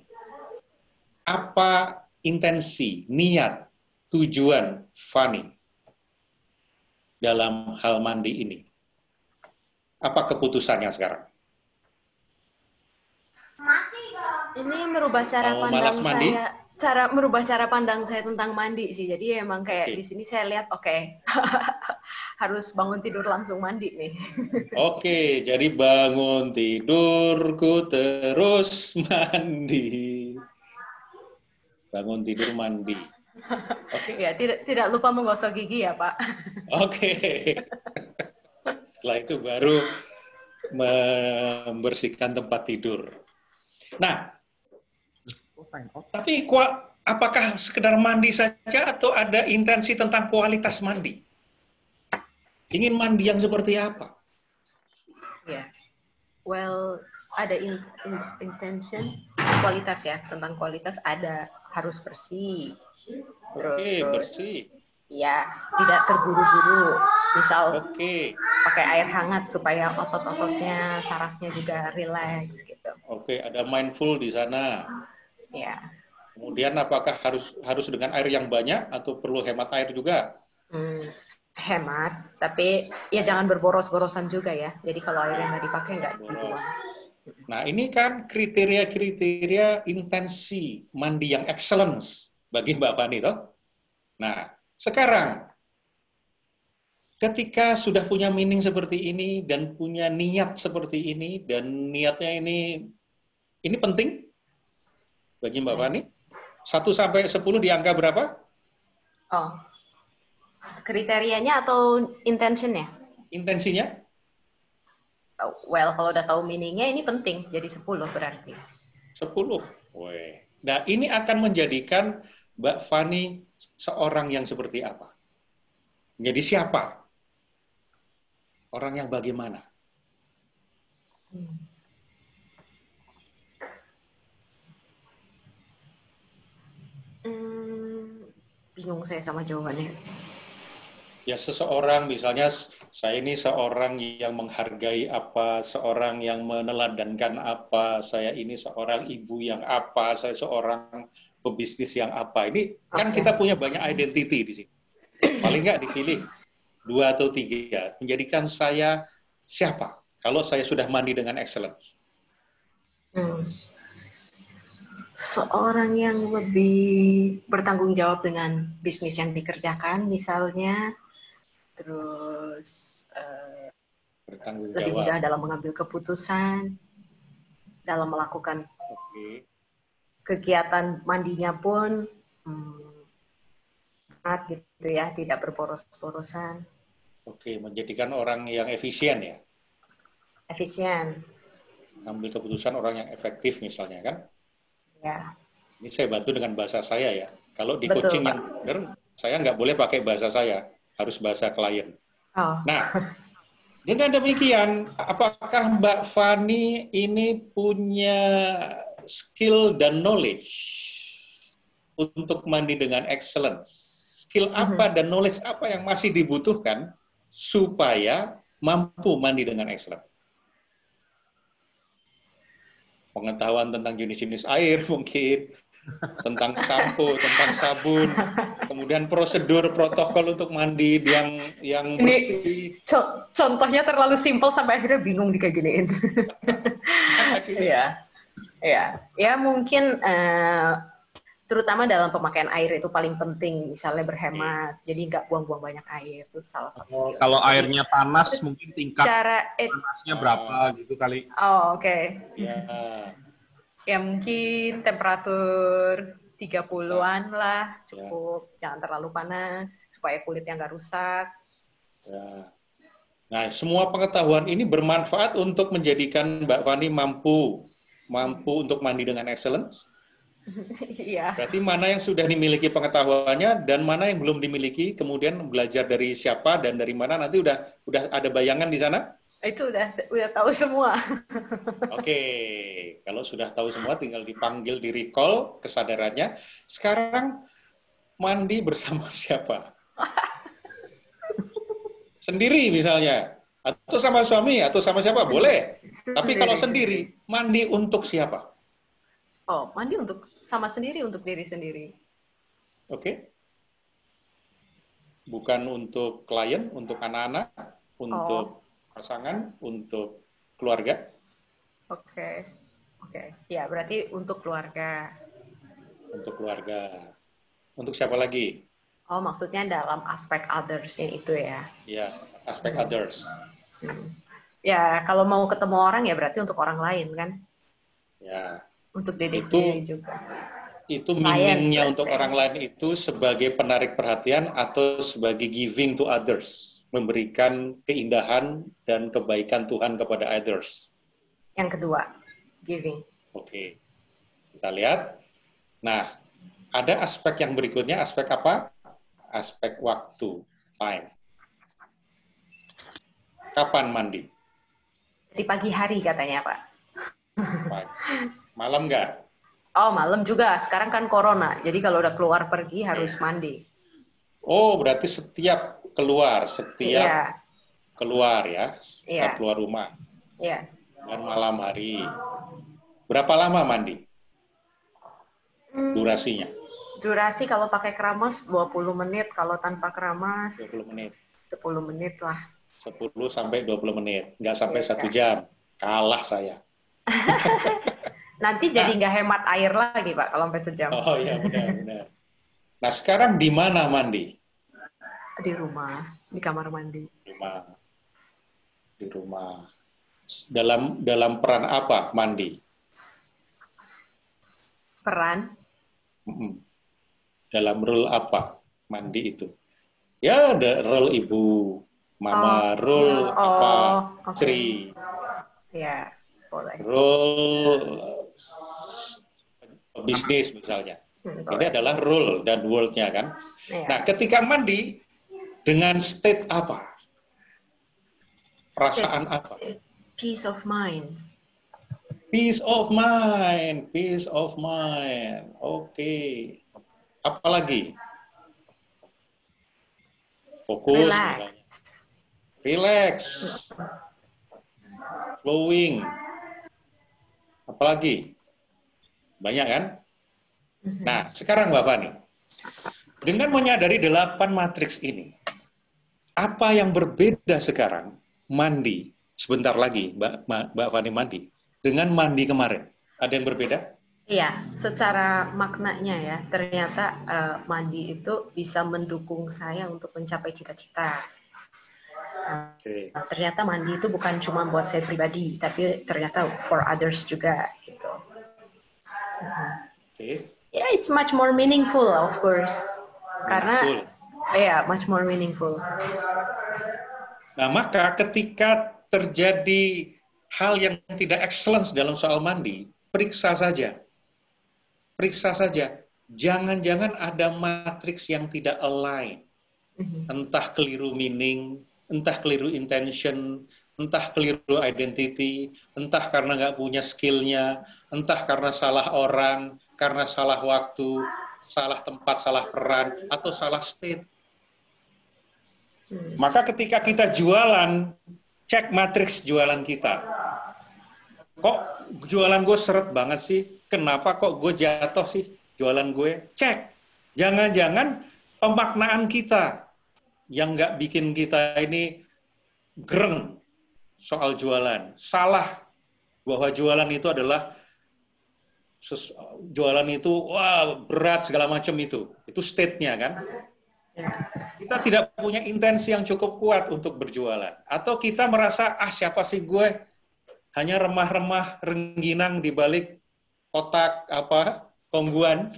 apa intensi, niat, tujuan Fani dalam hal mandi ini? Apa keputusannya sekarang? Ini merubah cara pandang malas mandi? saya. merubah cara pandang saya tentang mandi sih. Jadi emang kayak di sini saya lihat harus bangun tidur langsung mandi nih. Oke, jadi bangun tidurku terus mandi. Bangun tidur mandi. Oke. Ya, tidak lupa menggosok gigi ya, Pak. Oke. Setelah itu baru membersihkan tempat tidur. Nah, tapi apakah sekedar mandi saja atau ada intensi tentang kualitas mandi? Ingin mandi yang seperti apa? Ya, well, ada intention, kualitas ya, tentang kualitas ada, harus bersih. Oke, bersih. Ya, tidak terburu-buru. Misal Oke. pakai air hangat supaya otot-ototnya, sarafnya juga rileks gitu. Oke, ada mindful di sana. Ya. Kemudian apakah harus dengan air yang banyak atau perlu hemat air juga? Hemat, tapi ya jangan berboros-borosan juga ya. Jadi kalau air yang nggak dipakai nggak dibuang. Nah, ini kan kriteria-kriteria intensi mandi yang excellence bagi Mbak Fani, toh? Nah, sekarang ketika sudah punya meaning seperti ini dan punya niat seperti ini dan niatnya ini penting bagi Mbak Fani. 1 sampai 10 di angka berapa? Oh. Kriterianya atau intentionnya? Intensinya? Well, kalau udah tahu meaningnya ini penting, jadi 10 berarti. 10. Weh. Nah, ini akan menjadikan Mbak Fani seorang yang seperti apa? Menjadi siapa? Orang yang bagaimana? Bingung saya sama jawabannya. Ya, seseorang, misalnya saya ini seorang yang menghargai apa, seorang yang meneladankan apa, saya ini seorang ibu yang apa, saya seorang pebisnis yang apa. Ini kan kita punya banyak identity di sini. Paling nggak dipilih 2 atau 3, menjadikan saya siapa kalau saya sudah mandi dengan excellence. Seorang yang lebih bertanggung jawab dengan bisnis yang dikerjakan, misalnya, terus Bertanggung lebih jawab. mudah dalam mengambil keputusan, dalam melakukan kegiatan mandinya pun gitu ya, tidak berboros-borosan. Oke, menjadikan orang yang efisien ya. Efisien. Ambil keputusan orang yang efektif misalnya kan. Ya. Ini saya bantu dengan bahasa saya ya. Kalau di Betul, coaching Pak. yang benar, saya nggak boleh pakai bahasa saya, harus bahasa klien. Oh. Nah, dengan demikian, apakah Mbak Fani ini punya skill dan knowledge untuk mandi dengan excellence? Skill apa dan knowledge apa yang masih dibutuhkan supaya mampu mandi dengan excellence? Pengetahuan tentang jenis-jenis air mungkin, tentang sampo, tentang sabun, kemudian prosedur protokol untuk mandi yang bersih. Contohnya terlalu simpel sampai akhirnya bingung kayak giniin. Iya, ya mungkin terutama dalam pemakaian air itu paling penting, misalnya berhemat, jadi nggak buang-buang banyak air, itu salah satu skill. Kalau airnya panas, mungkin tingkat panasnya berapa gitu kali. Oh, oke. Ya, mungkin temperatur 30-an lah, cukup. Jangan terlalu panas, supaya kulitnya nggak rusak. Ya. Nah, semua pengetahuan ini bermanfaat untuk menjadikan Mbak Fani mampu untuk mandi dengan excellence. Iya. Berarti mana yang sudah dimiliki pengetahuannya dan mana yang belum dimiliki, kemudian belajar dari siapa dan dari mana, nanti udah ada bayangan di sana? Itu udah tahu semua. Oke, kalau sudah tahu semua tinggal dipanggil, di recall kesadarannya. Sekarang mandi bersama siapa? Sendiri misalnya, atau sama suami, atau sama siapa, boleh. Tapi kalau sendiri, mandi untuk siapa? Oh, mandi sama sendiri, untuk diri sendiri. Oke. Bukan untuk klien, untuk anak-anak, untuk pasangan, untuk keluarga. Oke. Ya berarti untuk keluarga. Untuk keluarga. Untuk siapa lagi? Oh, maksudnya dalam aspek others-nya itu ya. Ya, aspek others. Ya, kalau mau ketemu orang ya berarti untuk orang lain kan? Ya, Untuk diri itu sendiri juga. itu Clients, meaningnya let's untuk say. orang lain itu sebagai penarik perhatian atau sebagai giving to others, memberikan keindahan dan kebaikan Tuhan kepada others. Yang kedua, giving. Oke, kita lihat. Nah, ada aspek yang berikutnya, aspek apa? Aspek waktu, time. Kapan mandi? Di pagi hari katanya, Pak. Pagi. Malam nggak? Oh, malam juga. Sekarang kan corona. Jadi kalau udah keluar pergi harus mandi. Oh, berarti setiap keluar Iya, ya, setiap Iya. keluar rumah. iya. Dan malam hari. Berapa lama mandi? Durasinya? Durasi kalau pakai keramas 20 menit, kalau tanpa keramas 20 menit. 10 menit lah. 10 sampai 20 menit. Nggak sampai Iya. 1 jam. Kalah saya. Nanti jadi nggak hemat air lagi, Pak, kalau sampai sejam. Oh iya, benar. Nah, sekarang di mana mandi? Di rumah, di kamar mandi. Di rumah. Dalam peran apa mandi? Peran? Dalam role apa mandi itu? Ya, ada role ibu, mama, role apa? Istri. Ya, boleh. Role bisnis misalnya. Ini adalah role dan world-nya kan. Iya. Nah, ketika mandi dengan state apa? Perasaan apa? Peace of mind. Peace of mind, peace of mind. Oke. Apalagi? Fokus Relax. misalnya. Relax. Flowing. Apalagi? Banyak kan? Nah, sekarang Mbak Fani, dengan menyadari 8 matriks ini, apa yang berbeda sekarang mandi, sebentar lagi Mbak Fani mandi, dengan mandi kemarin? Ada yang berbeda? Iya, secara maknanya ya, ternyata mandi itu bisa mendukung saya untuk mencapai cita-cita. Ternyata mandi itu bukan cuma buat saya pribadi, tapi ternyata for others juga gitu. Yeah, it's much more meaningful, of course. Karena, much more meaningful. Nah, maka ketika terjadi hal yang tidak excellence dalam soal mandi, periksa saja. Periksa saja. Jangan-jangan ada matriks yang tidak align. Entah keliru meaning, entah keliru intention, entah keliru identity, entah karena nggak punya skill-nya, entah karena salah orang, karena salah waktu, salah tempat, salah peran, atau salah state. Maka ketika kita jualan, cek matriks jualan kita. Kok jualan gue seret banget sih? Kenapa kok gue jatuh sih jualan gue? Cek. Jangan-jangan pemaknaan kita yang nggak bikin kita ini gereng soal jualan. Salah bahwa jualan itu adalah wah berat segala macam itu. Itu state-nya kan. Kita tidak punya intensi yang cukup kuat untuk berjualan. Atau kita merasa, siapa sih gue? Hanya remah-remah rengginang di balik kotak kongguan.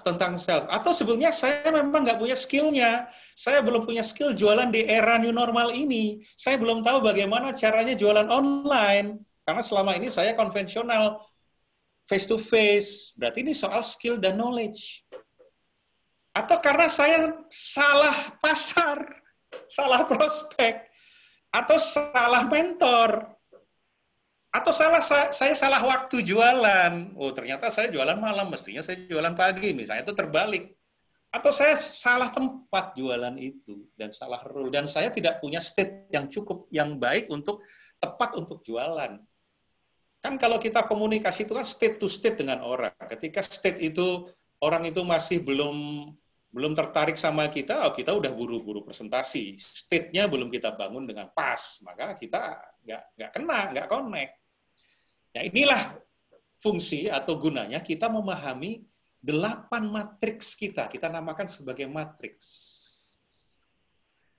Tentang self. Atau sebelumnya saya memang nggak punya skill-nya. Saya belum punya skill jualan di era new normal ini. Saya belum tahu bagaimana caranya jualan online. Karena selama ini saya konvensional, face to face. Berarti ini soal skill dan knowledge. Atau karena saya salah pasar, salah prospek, atau salah mentor, atau saya salah waktu jualan. Oh, ternyata saya jualan malam, mestinya saya jualan pagi, misalnya itu terbalik. Atau saya salah tempat jualan itu, dan salah rule, dan saya tidak punya state yang cukup, yang baik untuk tepat untuk jualan. Kan kalau kita komunikasi itu kan state to state dengan orang. Ketika state itu, orang itu masih belum tertarik sama kita, kita udah buru-buru presentasi. State-nya belum kita bangun dengan pas, maka kita nggak kena, nggak connect. Nah inilah fungsi atau gunanya kita memahami 8 matriks kita. Kita namakan sebagai matriks.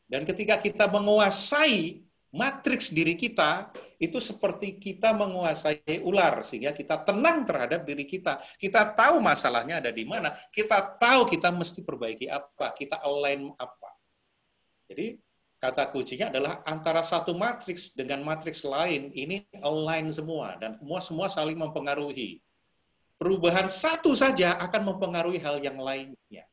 Dan ketika kita menguasai matriks diri kita, itu seperti kita menguasai ular, sehingga kita tenang terhadap diri kita. Kita tahu masalahnya ada di mana, kita tahu kita mesti perbaiki apa, kita align apa. Jadi, kata kuncinya adalah antara satu matriks dengan matriks lain, ini align semua, dan semua saling mempengaruhi. Perubahan satu saja akan mempengaruhi hal yang lainnya.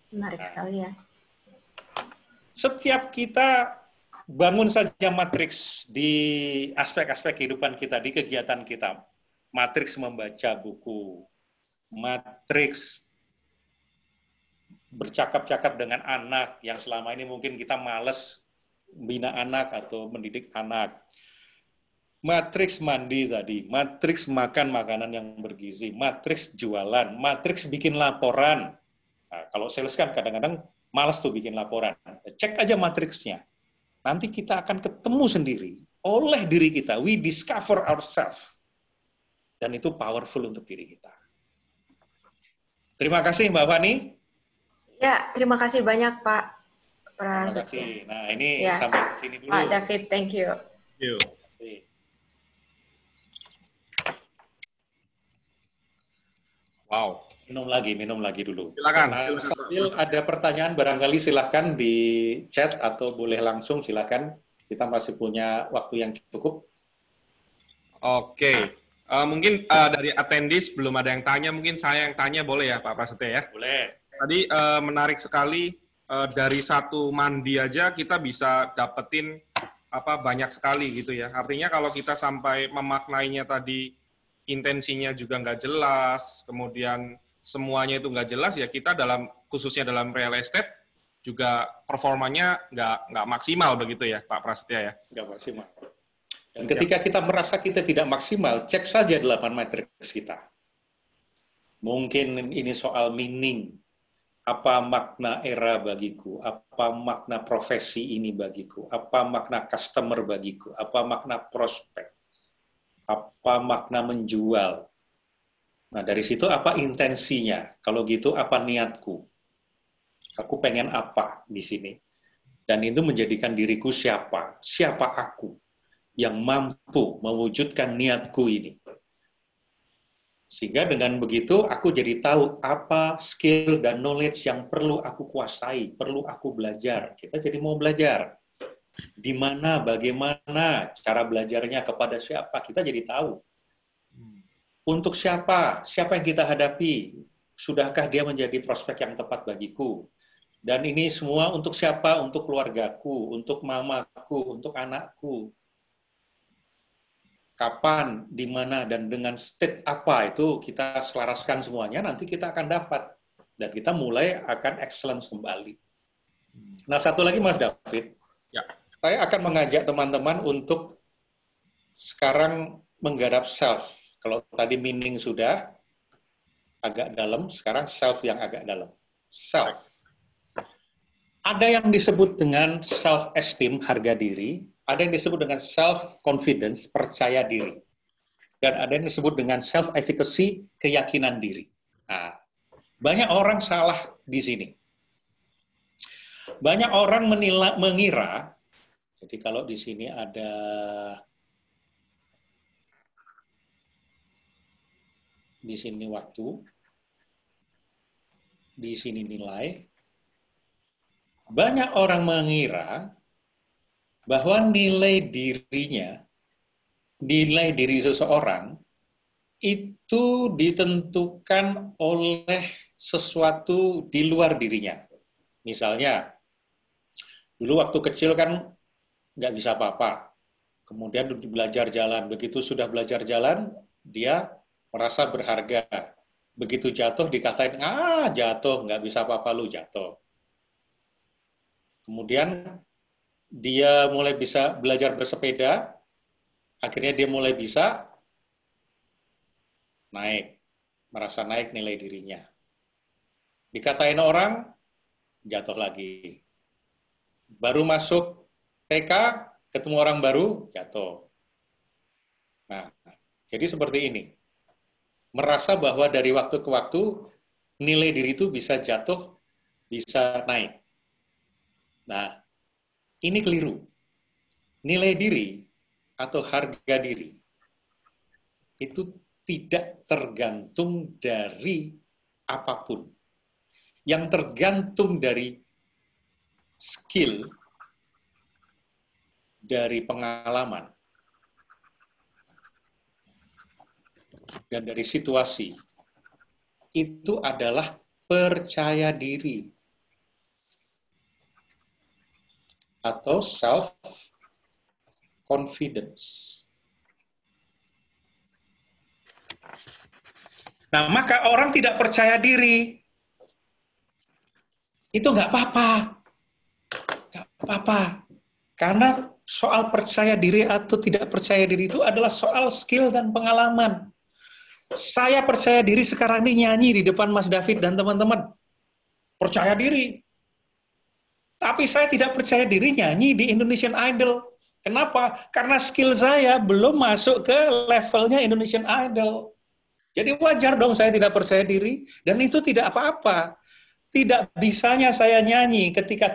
Menarik sekali ya. Setiap kita bangun saja matriks di aspek-aspek kehidupan kita, di kegiatan kita. Matriks membaca buku, matriks bercakap-cakap dengan anak yang selama ini mungkin kita males bina anak atau mendidik anak. Matriks mandi tadi, matriks makan makanan yang bergizi, matriks jualan, matriks bikin laporan. Nah, kalau sales kan kadang-kadang malas tuh bikin laporan. Cek aja matriksnya. Nanti kita akan ketemu sendiri oleh diri kita. We discover ourselves. Dan itu powerful untuk diri kita. Terima kasih Mbak Fani. Ya, terima kasih banyak Pak Terima Prasetya. kasih. Nah, ini Ya. sampai sini dulu. Pak David, thank you. Yuk. Wow. Minum lagi dulu. Silakan. Nah, Silakan, sambil ada pertanyaan barangkali silahkan di chat atau boleh langsung silahkan. Kita masih punya waktu yang cukup. Oke. Mungkin dari attendees belum ada yang tanya, mungkin saya yang tanya boleh ya Pak Prasetya ya? Boleh. Tadi menarik sekali, dari satu mandi aja kita bisa dapetin banyak sekali gitu ya. Artinya kalau kita sampai memaknainya tadi intensinya juga nggak jelas, kemudian semuanya itu nggak jelas, ya kita khususnya dalam real estate juga performanya nggak maksimal begitu ya Pak Prasetya ya? Nggak maksimal. Dan ketika kita merasa kita tidak maksimal, cek saja 8 matriks kita. Mungkin ini soal meaning. Apa makna era bagiku? Apa makna profesi ini bagiku? Apa makna customer bagiku? Apa makna prospek? Apa makna menjual? Nah, dari situ apa intensinya? Kalau gitu, apa niatku? Aku pengen apa di sini? Dan itu menjadikan diriku siapa? Siapa aku yang mampu mewujudkan niatku ini? Sehingga dengan begitu, aku jadi tahu apa skill dan knowledge yang perlu aku kuasai, perlu aku belajar. Kita jadi mau belajar. Di mana, bagaimana cara belajarnya, kepada siapa, kita jadi tahu. Untuk siapa? Siapa yang kita hadapi? Sudahkah dia menjadi prospek yang tepat bagiku? Dan ini semua untuk siapa? Untuk keluargaku, untuk mamaku, untuk anakku. Kapan, di mana, dan dengan state apa itu kita selaraskan semuanya, nanti kita akan dapat. Dan kita mulai akan excellence kembali. Nah, satu lagi Mas David. Ya. Saya akan mengajak teman-teman untuk sekarang menggarap self. Kalau tadi meaning sudah agak dalam, sekarang self yang agak dalam. Self. Ada yang disebut dengan self-esteem, harga diri. Ada yang disebut dengan self-confidence, percaya diri. Dan ada yang disebut dengan self-efficacy, keyakinan diri. Nah, banyak orang salah di sini. Banyak orang mengira, jadi kalau di sini ada di sini waktu, di sini nilai. Banyak orang mengira bahwa nilai dirinya, nilai diri seseorang itu ditentukan oleh sesuatu di luar dirinya. Misalnya, dulu waktu kecil kan nggak bisa apa-apa. Kemudian belajar jalan. Begitu sudah belajar jalan, dia merasa berharga. Begitu jatuh dikatain, jatuh, nggak bisa apa-apa lu jatuh. Kemudian dia mulai bisa belajar bersepeda, akhirnya dia mulai bisa naik, merasa naik nilai dirinya. Dikatain orang, jatuh lagi. Baru masuk TK, ketemu orang baru, jatuh. Nah, jadi seperti ini. Merasa bahwa dari waktu ke waktu, nilai diri itu bisa jatuh, bisa naik. Nah, ini keliru. Nilai diri atau harga diri itu tidak tergantung dari apapun. Yang tergantung dari skill, dari pengalaman, dan dari situasi, itu adalah percaya diri atau self-confidence. Nah, maka orang tidak percaya diri, itu nggak apa-apa. Nggak apa-apa. Karena soal percaya diri atau tidak percaya diri itu adalah soal skill dan pengalaman. Saya percaya diri sekarang ini nyanyi di depan Mas David dan teman-teman. Percaya diri. Tapi saya tidak percaya diri nyanyi di Indonesian Idol. Kenapa? Karena skill saya belum masuk ke levelnya Indonesian Idol. Jadi wajar dong saya tidak percaya diri, dan itu tidak apa-apa. Tidak bisanya saya nyanyi ketika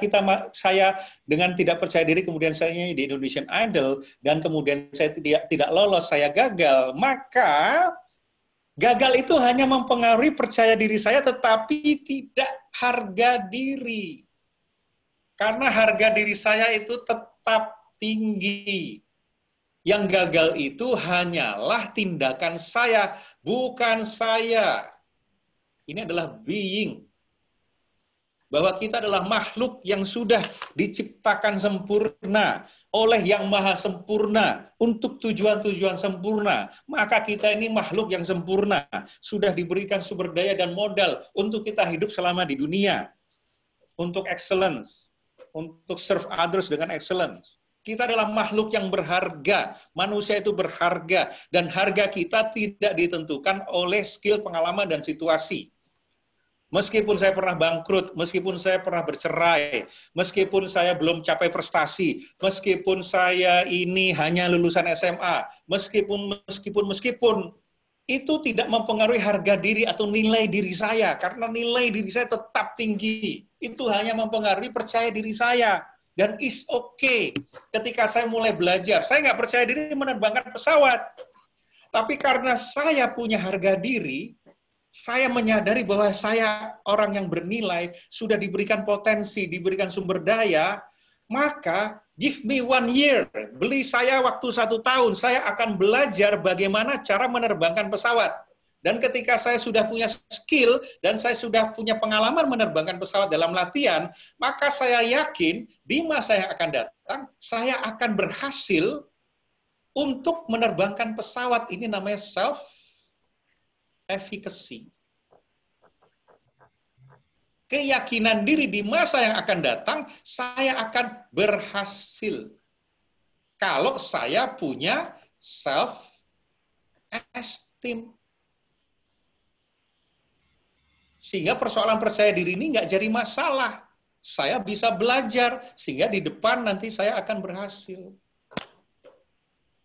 saya dengan tidak percaya diri, kemudian saya nyanyi di Indonesian Idol, dan kemudian saya tidak lolos, saya gagal. Maka gagal itu hanya mempengaruhi percaya diri saya, tetapi tidak harga diri. Karena harga diri saya itu tetap tinggi. Yang gagal itu hanyalah tindakan saya, bukan saya. Ini adalah being. Bahwa kita adalah makhluk yang sudah diciptakan sempurna oleh yang maha sempurna untuk tujuan-tujuan sempurna. Maka kita ini makhluk yang sempurna, sudah diberikan sumber daya dan modal untuk kita hidup selama di dunia. Untuk excellence, untuk serve others dengan excellence. Kita adalah makhluk yang berharga, manusia itu berharga, dan harga kita tidak ditentukan oleh skill, pengalaman, dan situasi. Meskipun saya pernah bangkrut, meskipun saya pernah bercerai, meskipun saya belum capai prestasi, meskipun saya ini hanya lulusan SMA, meskipun itu tidak mempengaruhi harga diri atau nilai diri saya, karena nilai diri saya tetap tinggi. Itu hanya mempengaruhi percaya diri saya. Dan is okay. Ketika saya mulai belajar, saya nggak percaya diri menerbangkan pesawat. Tapi karena saya punya harga diri, saya menyadari bahwa saya orang yang bernilai, sudah diberikan potensi, diberikan sumber daya, maka give me 1 year, beli saya waktu 1 tahun, saya akan belajar bagaimana cara menerbangkan pesawat. Dan ketika saya sudah punya skill, dan saya sudah punya pengalaman menerbangkan pesawat dalam latihan, maka saya yakin di masa yang akan datang, saya akan berhasil untuk menerbangkan pesawat. Ini namanya self-efficacy. Keyakinan diri di masa yang akan datang, saya akan berhasil. Kalau saya punya self-esteem. Sehingga persoalan percaya diri ini nggak jadi masalah. Saya bisa belajar, sehingga di depan nanti saya akan berhasil.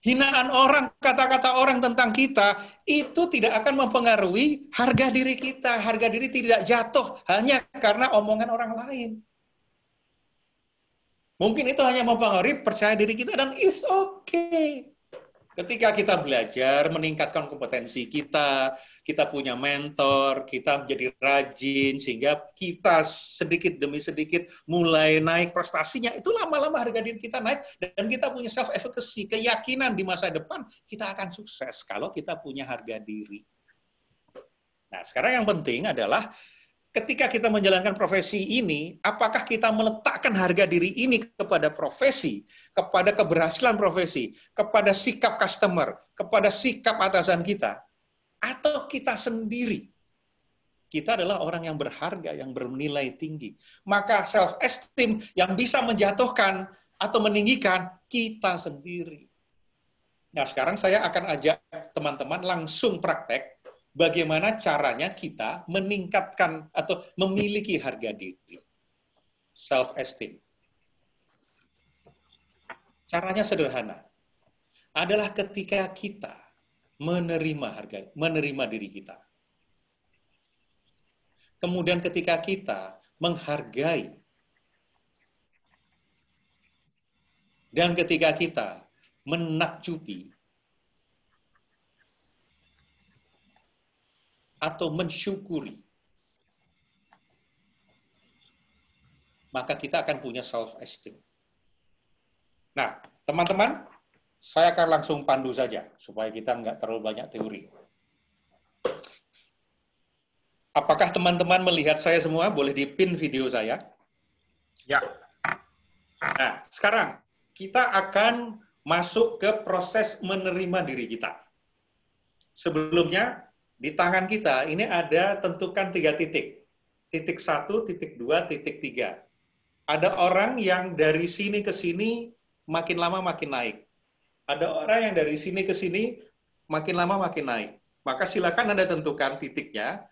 Hinaan orang, kata-kata orang tentang kita, itu tidak akan mempengaruhi harga diri kita. Harga diri tidak jatuh hanya karena omongan orang lain. Mungkin itu hanya mempengaruhi percaya diri kita, dan it's okay. Ketika kita belajar, meningkatkan kompetensi kita, kita punya mentor, kita menjadi rajin, sehingga kita sedikit demi sedikit mulai naik prestasinya, itu lama-lama harga diri kita naik, dan kita punya self-efficacy, keyakinan di masa depan, kita akan sukses kalau kita punya harga diri. Nah, sekarang yang penting adalah, ketika kita menjalankan profesi ini, apakah kita meletakkan harga diri ini kepada profesi, kepada keberhasilan profesi, kepada sikap customer, kepada sikap atasan kita, atau kita sendiri? Kita adalah orang yang berharga, yang bernilai tinggi. Maka self-esteem yang bisa menjatuhkan atau meninggikan kita sendiri. Nah, sekarang saya akan ajak teman-teman langsung praktek bagaimana caranya kita meningkatkan atau memiliki harga diri, self-esteem. Caranya sederhana. Adalah ketika kita menerima diri kita. Kemudian ketika kita menghargai dan ketika kita menakjubi atau mensyukuri, maka kita akan punya self-esteem. Nah, teman-teman, saya akan langsung pandu saja, supaya kita nggak terlalu banyak teori. Apakah teman-teman melihat saya semua? Boleh di-pin video saya? Ya. Nah, sekarang kita akan masuk ke proses menerima diri kita. Sebelumnya, di tangan kita ini ada tentukan 3 titik. Titik 1, titik 2, titik 3. Ada orang yang dari sini ke sini makin lama makin naik. Ada orang yang dari sini ke sini makin lama makin naik. Maka silakan Anda tentukan titiknya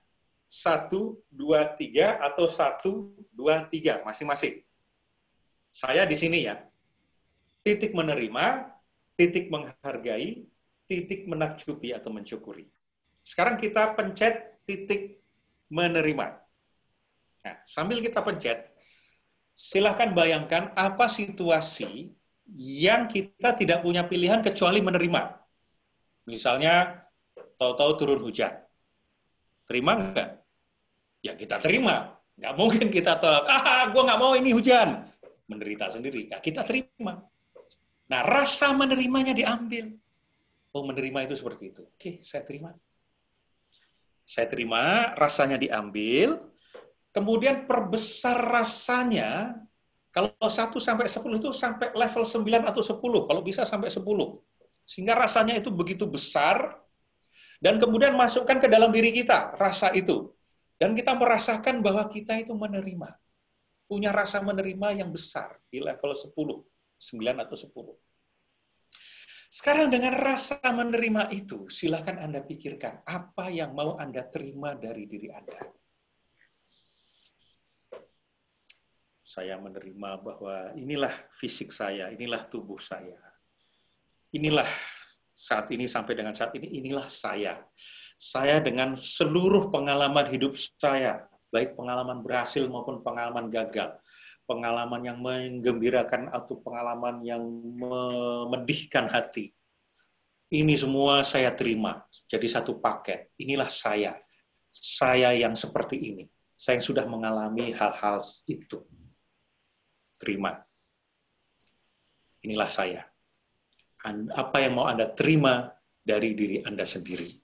1, 2, 3 atau 1, 2, 3 masing-masing. Saya di sini ya. Titik menerima, titik menghargai, titik menakjubi atau mensyukuri. Sekarang kita pencet titik menerima. Nah, sambil kita pencet, silakan bayangkan apa situasi yang kita tidak punya pilihan kecuali menerima. Misalnya, tahu-tahu turun hujan. Terima nggak? Ya kita terima. Nggak mungkin kita tolak, gue nggak mau ini hujan. Menderita sendiri. Ya kita terima. Nah, rasa menerimanya diambil. Oh, menerima itu seperti itu. Oke, saya terima. Saya terima, rasanya diambil. Kemudian perbesar rasanya. Kalau 1 sampai 10 itu sampai level 9 atau 10, kalau bisa sampai 10. Sehingga rasanya itu begitu besar, dan kemudian masukkan ke dalam diri kita, rasa itu. Dan kita merasakan bahwa kita itu menerima. Punya rasa menerima yang besar, di level 10, 9 atau 10. Sekarang dengan rasa menerima itu, silakan Anda pikirkan, apa yang mau Anda terima dari diri Anda. Saya menerima bahwa inilah fisik saya, inilah tubuh saya. Inilah saat ini sampai dengan saat ini, inilah saya. Saya dengan seluruh pengalaman hidup saya, baik pengalaman berhasil maupun pengalaman gagal. Pengalaman yang menggembirakan atau pengalaman yang memedihkan hati. Ini semua saya terima, jadi satu paket. Inilah saya. Saya yang seperti ini. Saya yang sudah mengalami hal-hal itu. Terima. Inilah saya. Apa yang mau Anda terima dari diri Anda sendiri.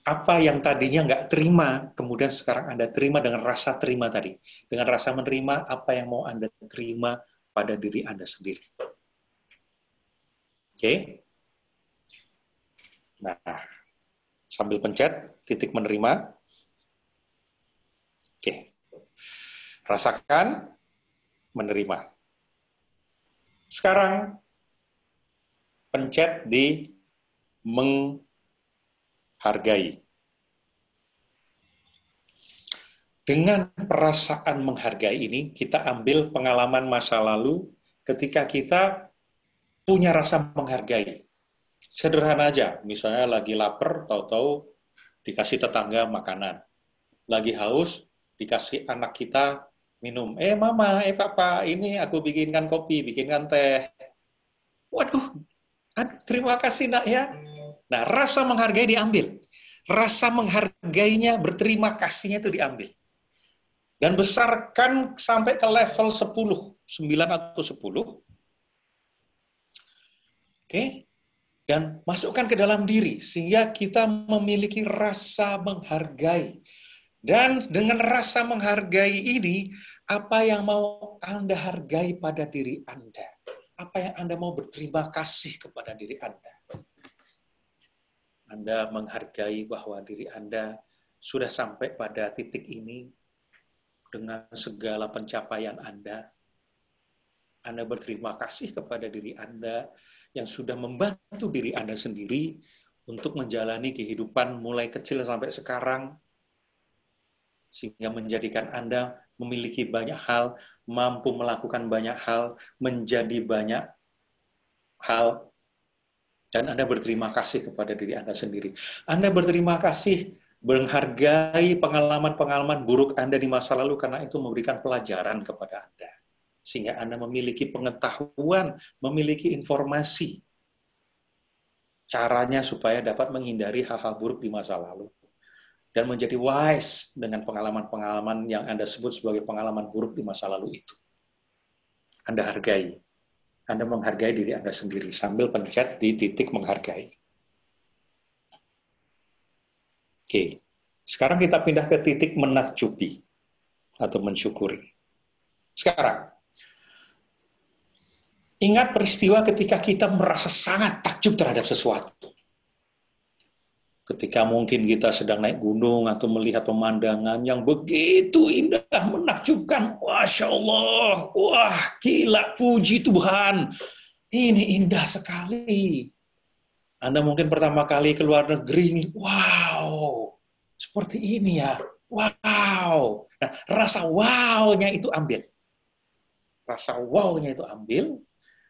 Apa yang tadinya nggak terima, kemudian sekarang Anda terima dengan rasa terima tadi. Dengan rasa menerima, apa yang mau Anda terima pada diri Anda sendiri. Oke? Nah, sambil pencet, titik menerima. Oke. Rasakan, menerima. Sekarang pencet di menghargai. Dengan perasaan menghargai ini, kita ambil pengalaman masa lalu ketika kita punya rasa menghargai. Sederhana aja, misalnya lagi lapar, tahu-tahu dikasih tetangga makanan. Lagi haus, dikasih anak kita minum. Mama, papa, ini aku bikinkan kopi, bikinkan teh. Waduh, terima kasih nak ya. Nah, rasa menghargai diambil. Rasa menghargainya, berterima kasihnya itu diambil. Dan besarkan sampai ke level 10, 9 atau 10. Oke. Dan masukkan ke dalam diri, sehingga kita memiliki rasa menghargai. Dan dengan rasa menghargai ini, apa yang mau Anda hargai pada diri Anda? Apa yang Anda mau berterima kasih kepada diri Anda? Anda menghargai bahwa diri Anda sudah sampai pada titik ini dengan segala pencapaian Anda. Anda berterima kasih kepada diri Anda yang sudah membantu diri Anda sendiri untuk menjalani kehidupan mulai kecil sampai sekarang, sehingga menjadikan Anda memiliki banyak hal, mampu melakukan banyak hal, menjadi banyak hal, dan Anda berterima kasih kepada diri Anda sendiri. Anda berterima kasih, menghargai pengalaman-pengalaman buruk Anda di masa lalu karena itu memberikan pelajaran kepada Anda. Sehingga Anda memiliki pengetahuan, memiliki informasi caranya supaya dapat menghindari hal-hal buruk di masa lalu. Dan menjadi wise dengan pengalaman-pengalaman yang Anda sebut sebagai pengalaman buruk di masa lalu itu. Anda hargai. Anda menghargai diri Anda sendiri sambil pencet di titik menghargai. Oke, sekarang kita pindah ke titik menakjubi atau mensyukuri. Sekarang, ingat peristiwa ketika kita merasa sangat takjub terhadap sesuatu. Ketika mungkin kita sedang naik gunung atau melihat pemandangan yang begitu indah, menakjubkan. Masya Allah, wah gila, puji Tuhan. Ini indah sekali. Anda mungkin pertama kali ke luar negeri, wow, seperti ini ya, wow. Nah, rasa wow-nya itu ambil. Rasa wow-nya itu ambil,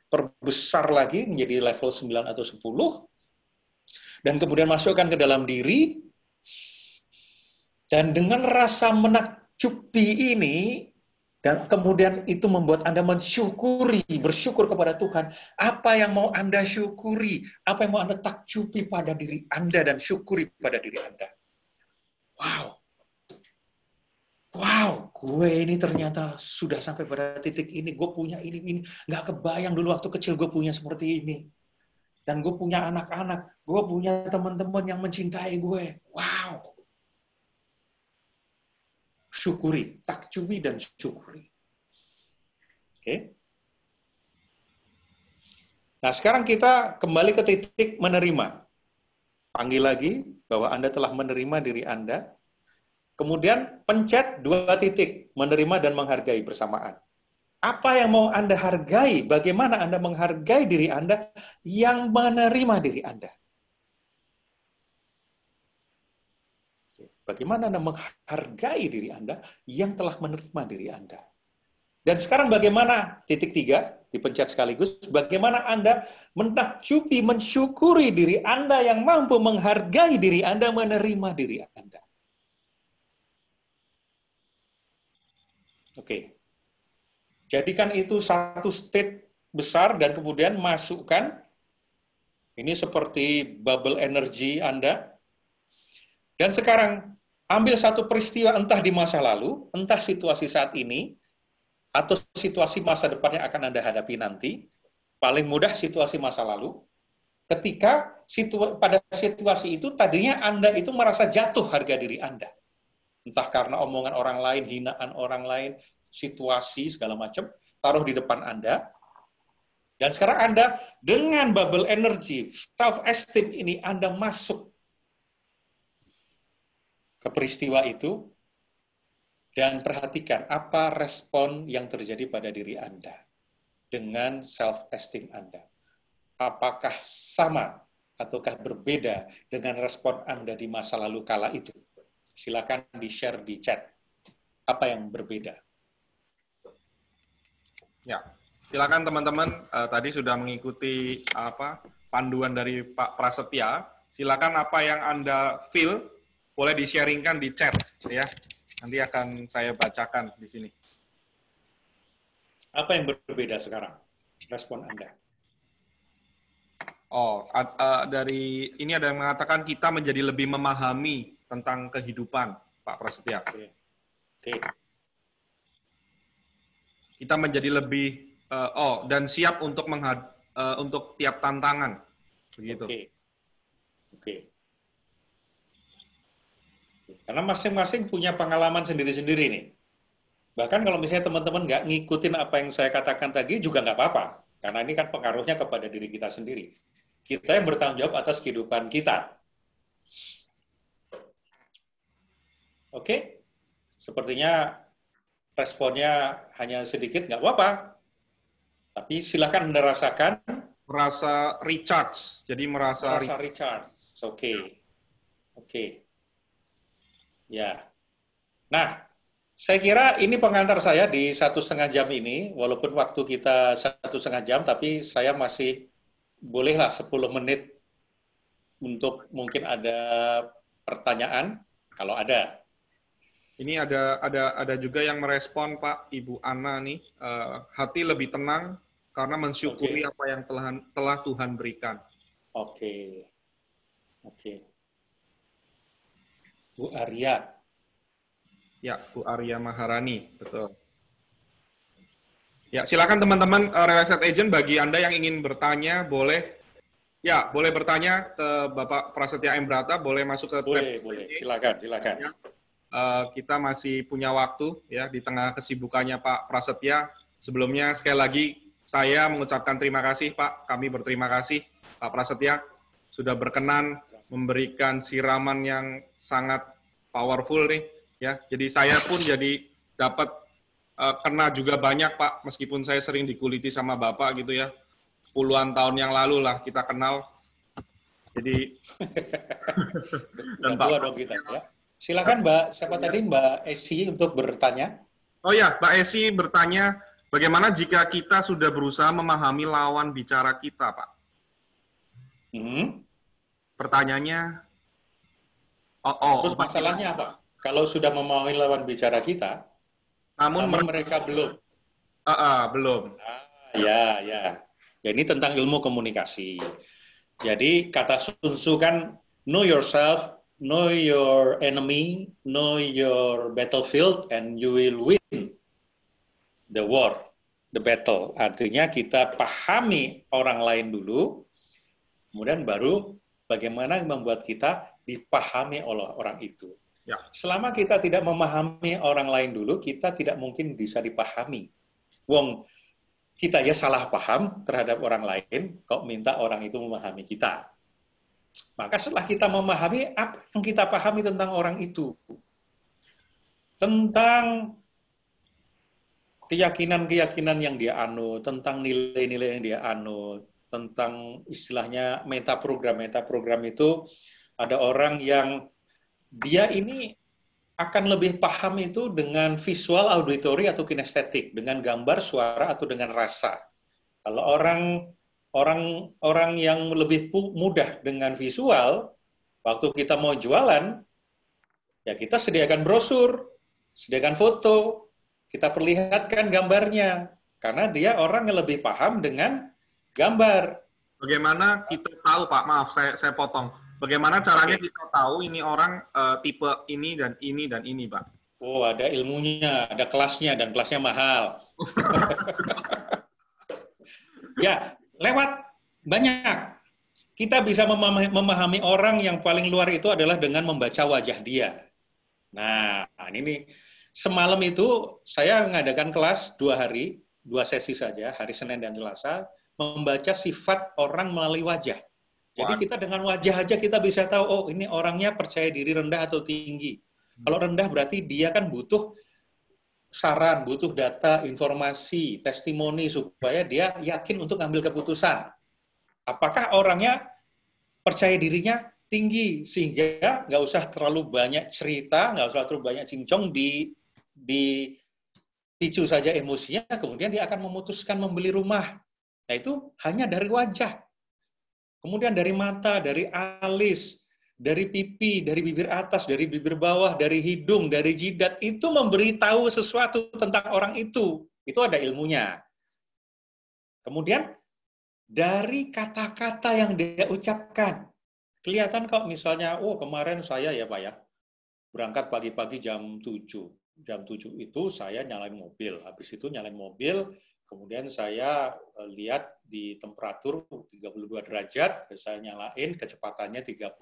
perbesar lagi menjadi level 9 atau 10, dan kemudian masukkan ke dalam diri, dan dengan rasa menakjubi ini, dan kemudian itu membuat Anda mensyukuri, bersyukur kepada Tuhan. Apa yang mau Anda syukuri? Apa yang mau Anda takjubi pada diri Anda dan syukuri pada diri Anda? Wow. Wow, gue ini ternyata sudah sampai pada titik ini. Gue punya ini. Nggak kebayang dulu waktu kecil gue punya seperti ini. Dan gue punya anak-anak. Gue punya teman-teman yang mencintai gue. Wow. Syukuri, takjubi dan syukuri. Oke. Nah, sekarang kita kembali ke titik menerima. Panggil lagi bahwa Anda telah menerima diri Anda. Kemudian pencet 2 titik, menerima dan menghargai bersamaan. Apa yang mau Anda hargai? Bagaimana Anda menghargai diri Anda yang menerima diri Anda? Bagaimana Anda menghargai diri Anda yang telah menerima diri Anda? Dan sekarang bagaimana, titik 3, dipencet sekaligus, bagaimana Anda menakjubi, mensyukuri diri Anda yang mampu menghargai diri Anda, menerima diri Anda. Oke. Jadikan itu satu state besar dan kemudian masukkan, ini seperti bubble energy Anda. Dan sekarang, ambil satu peristiwa entah di masa lalu, entah situasi saat ini, atau situasi masa depan yang akan Anda hadapi nanti. Paling mudah situasi masa lalu. Ketika pada situasi itu, tadinya Anda itu merasa jatuh harga diri Anda. Entah karena omongan orang lain, hinaan orang lain, situasi, segala macam, taruh di depan Anda. Dan sekarang Anda, dengan bubble energy, self-esteem ini, Anda masuk ke peristiwa itu, dan perhatikan apa respon yang terjadi pada diri Anda dengan self-esteem Anda. Apakah sama ataukah berbeda dengan respon Anda di masa lalu kala itu? Silakan di-share di chat. Apa yang berbeda? Ya, silakan teman-teman. Tadi sudah mengikuti panduan dari Pak Prasetya. Silakan apa yang Anda feel boleh di-sharingkan di chat ya. Nanti akan saya bacakan di sini. Apa yang berbeda sekarang? Respon Anda. Oh, dari ini ada yang mengatakan kita menjadi lebih memahami tentang kehidupan, Pak Prasetya. Oke. Kita menjadi lebih dan siap untuk untuk tiap tantangan, begitu. Oke. Karena masing-masing punya pengalaman sendiri-sendiri nih. Bahkan kalau misalnya teman-teman nggak ngikutin apa yang saya katakan tadi juga nggak apa-apa. Karena ini kan pengaruhnya kepada diri kita sendiri. Kita yang bertanggung jawab atas kehidupan kita. Oke? Sepertinya responnya hanya sedikit, nggak apa-apa. Tapi silakan merasakan. Merasa recharge. Jadi merasa recharge. Oke. Ya. Nah, saya kira ini pengantar saya di 1,5 jam ini, walaupun waktu kita 1,5 jam, tapi saya masih bolehlah 10 menit untuk mungkin ada pertanyaan, kalau ada. Ini ada juga yang merespon Pak, Ibu Ana nih, hati lebih tenang karena mensyukuri apa yang telah Tuhan berikan. Oke. Bu Arya. Ya, Bu Arya Maharani, betul. Ya, silakan teman-teman Real Estate Agent, bagi Anda yang ingin bertanya, boleh bertanya ke Bapak Prasetya M. Brata, boleh masuk ke Boleh. Silakan. Kita masih punya waktu ya di tengah kesibukannya Pak Prasetya. Sebelumnya sekali lagi saya mengucapkan terima kasih Pak. Kami berterima kasih Pak Prasetya sudah berkenan memberikan siraman yang sangat powerful nih ya. Jadi saya pun jadi dapat kena juga banyak Pak, meskipun saya sering dikuliti sama Bapak gitu ya. Puluhan tahun yang lalu lah kita kenal. Jadi dan Pak dong kita ya. Silakan Mbak, siapa tadi Mbak Esi untuk bertanya? Oh ya, Mbak Esi bertanya, bagaimana jika kita sudah berusaha memahami lawan bicara kita, Pak? Pertanyaannya, terus masalahnya apa? Kalau sudah memahami lawan bicara kita, namun mereka belum. Belum. Ya. Ini tentang ilmu komunikasi. Jadi kata Sun Tzu kan, know yourself, know your enemy, know your battlefield, and you will win the war, the battle. Artinya kita pahami orang lain dulu, kemudian baru bagaimana membuat kita dipahami oleh orang itu. Ya. Selama kita tidak memahami orang lain dulu, kita tidak mungkin bisa dipahami. Wong, kita ya salah paham terhadap orang lain, kok minta orang itu memahami kita. Maka setelah kita memahami apa yang kita pahami tentang orang itu, tentang keyakinan-keyakinan yang dia anut, tentang nilai-nilai yang dia anut, tentang istilahnya metaprogram itu, ada orang yang dia ini akan lebih paham itu dengan visual, auditory, atau kinestetik, dengan gambar, suara, atau dengan rasa. Kalau orang yang lebih mudah dengan visual, waktu kita mau jualan, ya kita sediakan brosur, sediakan foto, kita perlihatkan gambarnya, karena dia orang yang lebih paham dengan gambar. Bagaimana kita tahu, Pak? Maaf, saya potong. Bagaimana caranya kita tahu ini orang tipe ini dan ini, Pak? Oh, ada ilmunya, ada kelasnya, dan kelasnya mahal. Ya, lewat banyak. Kita bisa memahami orang yang paling luar itu adalah dengan membaca wajah dia. Nah, ini semalam itu saya mengadakan kelas 2 hari, 2 sesi saja, hari Senin dan Selasa, membaca sifat orang melalui wajah. Jadi kita dengan wajah aja kita bisa tahu, oh ini orangnya percaya diri rendah atau tinggi. Kalau rendah berarti dia kan butuh saran, butuh data, informasi, testimoni supaya dia yakin untuk ambil keputusan. Apakah orangnya percaya dirinya tinggi sehingga nggak usah terlalu banyak cerita, nggak usah terlalu banyak cincong, dipicu saja emosinya, kemudian dia akan memutuskan membeli rumah. Nah itu hanya dari wajah. Kemudian dari mata, dari alis, dari pipi, dari bibir atas, dari bibir bawah, dari hidung, dari jidat, itu memberitahu sesuatu tentang orang itu. Itu ada ilmunya. Kemudian dari kata-kata yang dia ucapkan. Kelihatan kok misalnya, oh kemarin saya ya Pak ya, berangkat pagi-pagi jam 7. Jam 7 itu saya nyalain mobil. Habis itu nyalain mobil, kemudian saya lihat di temperatur 32 derajat, saya nyalain kecepatannya 30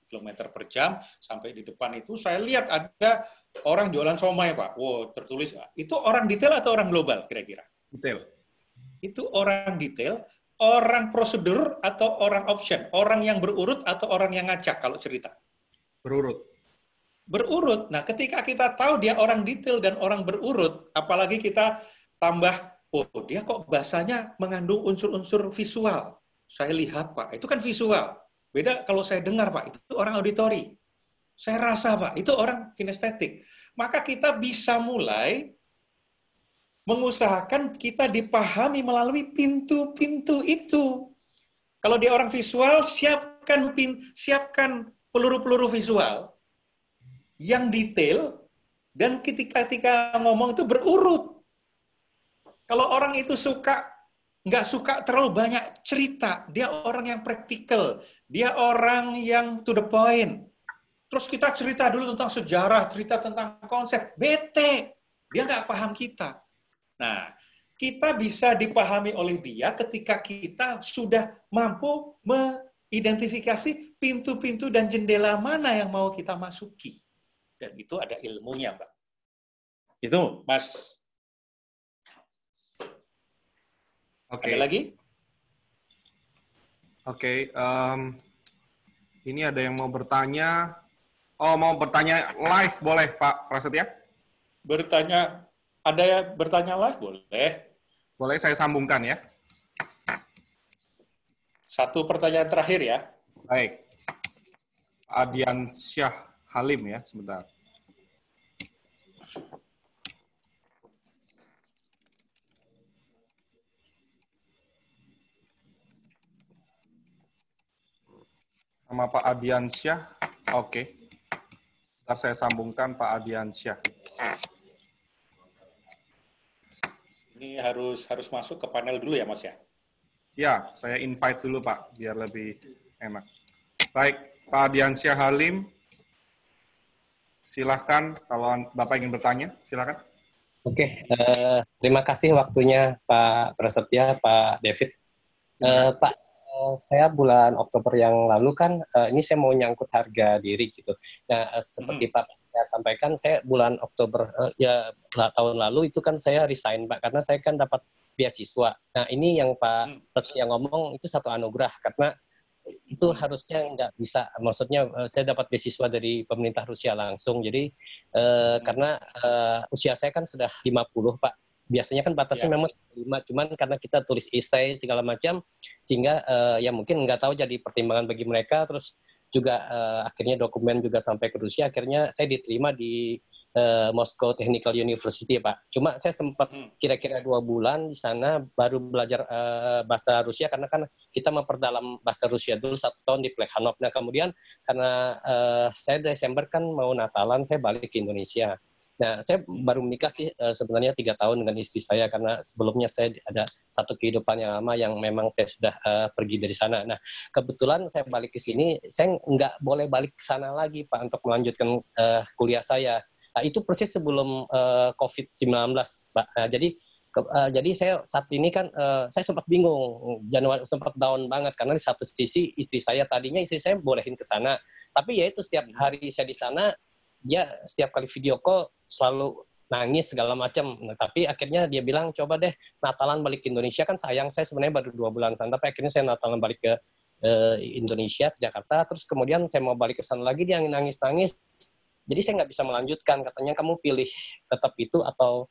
km per jam, sampai di depan itu saya lihat ada orang jualan somai Pak. Wow, tertulis, itu orang detail atau orang global kira-kira? Detail. Itu orang detail, orang prosedur atau orang option? Orang yang berurut atau orang yang ngacak kalau cerita? Berurut. Berurut. Nah, ketika kita tahu dia orang detail dan orang berurut, apalagi kita tambah, oh dia kok bahasanya mengandung unsur-unsur visual. Saya lihat Pak, itu kan visual. Beda kalau saya dengar Pak, itu orang auditori. Saya rasa Pak, itu orang kinestetik. Maka kita bisa mulai mengusahakan kita dipahami melalui pintu-pintu itu. Kalau dia orang visual, siapkan peluru-peluru visual yang detail dan ketika ngomong itu berurut. Kalau orang itu nggak suka terlalu banyak cerita, dia orang yang praktikal, dia orang yang to the point. Terus kita cerita dulu tentang sejarah, cerita tentang konsep, bete, dia nggak paham kita. Nah, kita bisa dipahami oleh dia ketika kita sudah mampu mengidentifikasi pintu-pintu dan jendela mana yang mau kita masuki. Dan itu ada ilmunya, Mbak. Itu, Mas. Oke. Ada lagi? Oke. Ini ada yang mau bertanya. Oh, mau bertanya live boleh, Pak Prasetya? Bertanya live boleh. Boleh saya sambungkan ya. Satu pertanyaan terakhir ya. Baik. Adian Syah Halim ya, sebentar. Sama Pak Adiansyah. Oke. Ntar saya sambungkan Pak Adiansyah. Ini harus masuk ke panel dulu ya, Mas ya? Ya, saya invite dulu Pak, biar lebih enak. Baik, Pak Adiansyah Halim. Silahkan, kalau Bapak ingin bertanya, silahkan. Oke, terima kasih waktunya Pak Prasetya, Pak David. Pak, saya bulan Oktober yang lalu kan, ini saya mau nyangkut harga diri gitu. Nah, seperti Pak sampaikan, saya bulan Oktober tahun lalu itu kan saya resign Pak, karena saya kan dapat beasiswa. Nah, ini yang Pak Prasetya ngomong itu satu anugerah, karena itu harusnya nggak bisa, maksudnya saya dapat beasiswa dari pemerintah Rusia langsung, jadi karena usia saya kan sudah 50 Pak, biasanya kan batasnya memang 5, cuman karena kita tulis esai segala macam, sehingga ya mungkin nggak tahu jadi pertimbangan bagi mereka, terus juga akhirnya dokumen juga sampai ke Rusia, akhirnya saya diterima di Moscow Technical University Pak. Cuma saya sempat kira-kira 2 bulan di sana baru belajar bahasa Rusia, karena kan kita memperdalam bahasa Rusia dulu 1 tahun di Plekhanov. Nah kemudian karena saya Desember kan mau Natalan, saya balik ke Indonesia. Nah saya baru menikah sih sebenarnya 3 tahun dengan istri saya, karena sebelumnya saya ada satu kehidupan yang lama yang memang saya sudah pergi dari sana. Nah kebetulan saya balik ke sini, saya nggak boleh balik ke sana lagi Pak untuk melanjutkan kuliah saya. Nah, itu persis sebelum COVID-19, Pak. Nah, jadi saya saat ini kan saya sempat bingung, Januari sempat down banget karena di satu sisi istri saya bolehin ke sana, tapi ya itu setiap hari saya di sana, dia setiap kali video call selalu nangis segala macam. Nah, tapi akhirnya dia bilang coba deh Natalan balik ke Indonesia, kan sayang saya sebenarnya baru 2 bulan sana, tapi akhirnya saya Natalan balik ke Indonesia, ke Jakarta, terus kemudian saya mau balik ke sana lagi, dia nangis-nangis. Jadi saya nggak bisa melanjutkan, katanya kamu pilih tetap itu atau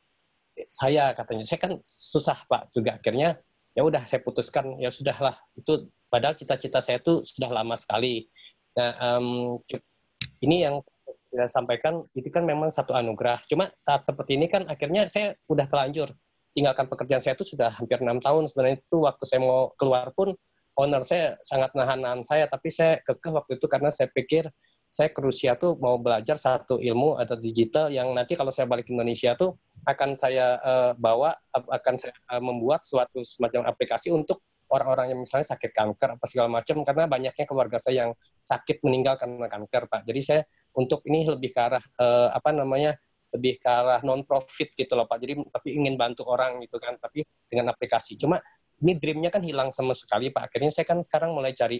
saya, katanya. Saya kan susah Pak juga, akhirnya ya udah saya putuskan, ya sudahlah, itu padahal cita-cita saya itu sudah lama sekali. Nah ini yang saya sampaikan itu kan memang satu anugerah, cuma saat seperti ini kan akhirnya saya udah terlanjur tinggalkan pekerjaan saya itu sudah hampir 6 tahun sebenarnya. Itu waktu saya mau keluar pun owner saya sangat nahan saya, tapi saya kekeh waktu itu karena saya pikir saya ke Rusia tuh mau belajar satu ilmu atau digital yang nanti kalau saya balik ke Indonesia tuh akan saya akan saya membuat suatu semacam aplikasi untuk orang-orang yang misalnya sakit kanker apa segala macam, karena banyaknya keluarga saya yang sakit meninggal karena kanker Pak. Jadi saya untuk ini lebih ke arah lebih ke arah non profit gitu loh Pak. Jadi tapi ingin bantu orang gitu kan, tapi dengan aplikasi. Cuma ini dream-nya kan hilang sama sekali Pak. Akhirnya saya kan sekarang mulai cari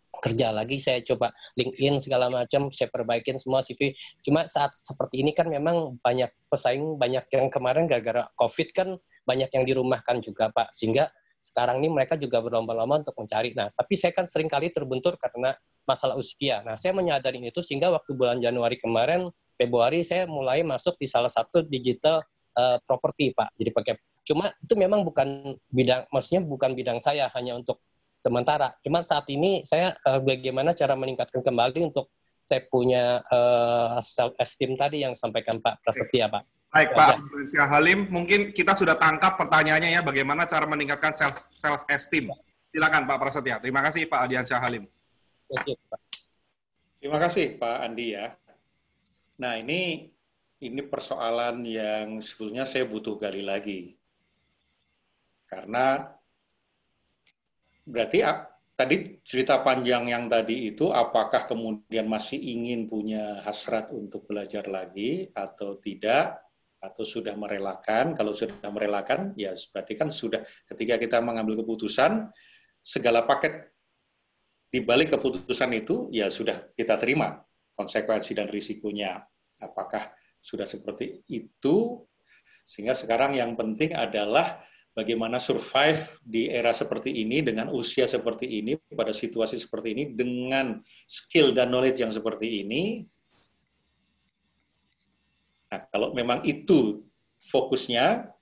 kerja lagi, saya coba LinkedIn segala macam, saya perbaikin semua CV. Cuma saat seperti ini kan memang banyak pesaing, banyak yang kemarin gara-gara COVID kan banyak yang dirumahkan juga Pak, sehingga sekarang ini mereka juga berlomba-lomba untuk mencari. Nah, tapi saya kan sering kali terbentur karena masalah usia. Nah, saya menyadari itu sehingga waktu bulan Januari kemarin, Februari saya mulai masuk di salah satu digital property Pak. Jadi pakai, cuma itu memang bukan bidang, maksudnya bukan bidang saya, hanya untuk sementara. Cuma saat ini saya bagaimana cara meningkatkan kembali untuk saya punya self esteem tadi yang sampaikan Pak Prasetya Pak. Baik Pak Syah Halim, mungkin kita sudah tangkap pertanyaannya ya, bagaimana cara meningkatkan self esteem. Silakan Pak Prasetya. Terima kasih Pak Ardiansyah Halim. Oke, Pak. Terima kasih Pak Andi ya. Nah ini persoalan yang sebetulnya saya butuh gali lagi. Karena berarti tadi cerita panjang yang tadi itu apakah kemudian masih ingin punya hasrat untuk belajar lagi atau tidak, atau sudah merelakan. Kalau sudah merelakan ya berarti kan sudah, ketika kita mengambil keputusan, segala paket di balik keputusan itu ya sudah kita terima konsekuensi dan risikonya. Apakah sudah seperti itu? Sehingga sekarang yang penting adalah bagaimana survive di era seperti ini, dengan usia seperti ini, pada situasi seperti ini, dengan skill dan knowledge yang seperti ini. Nah, kalau memang itu fokusnya,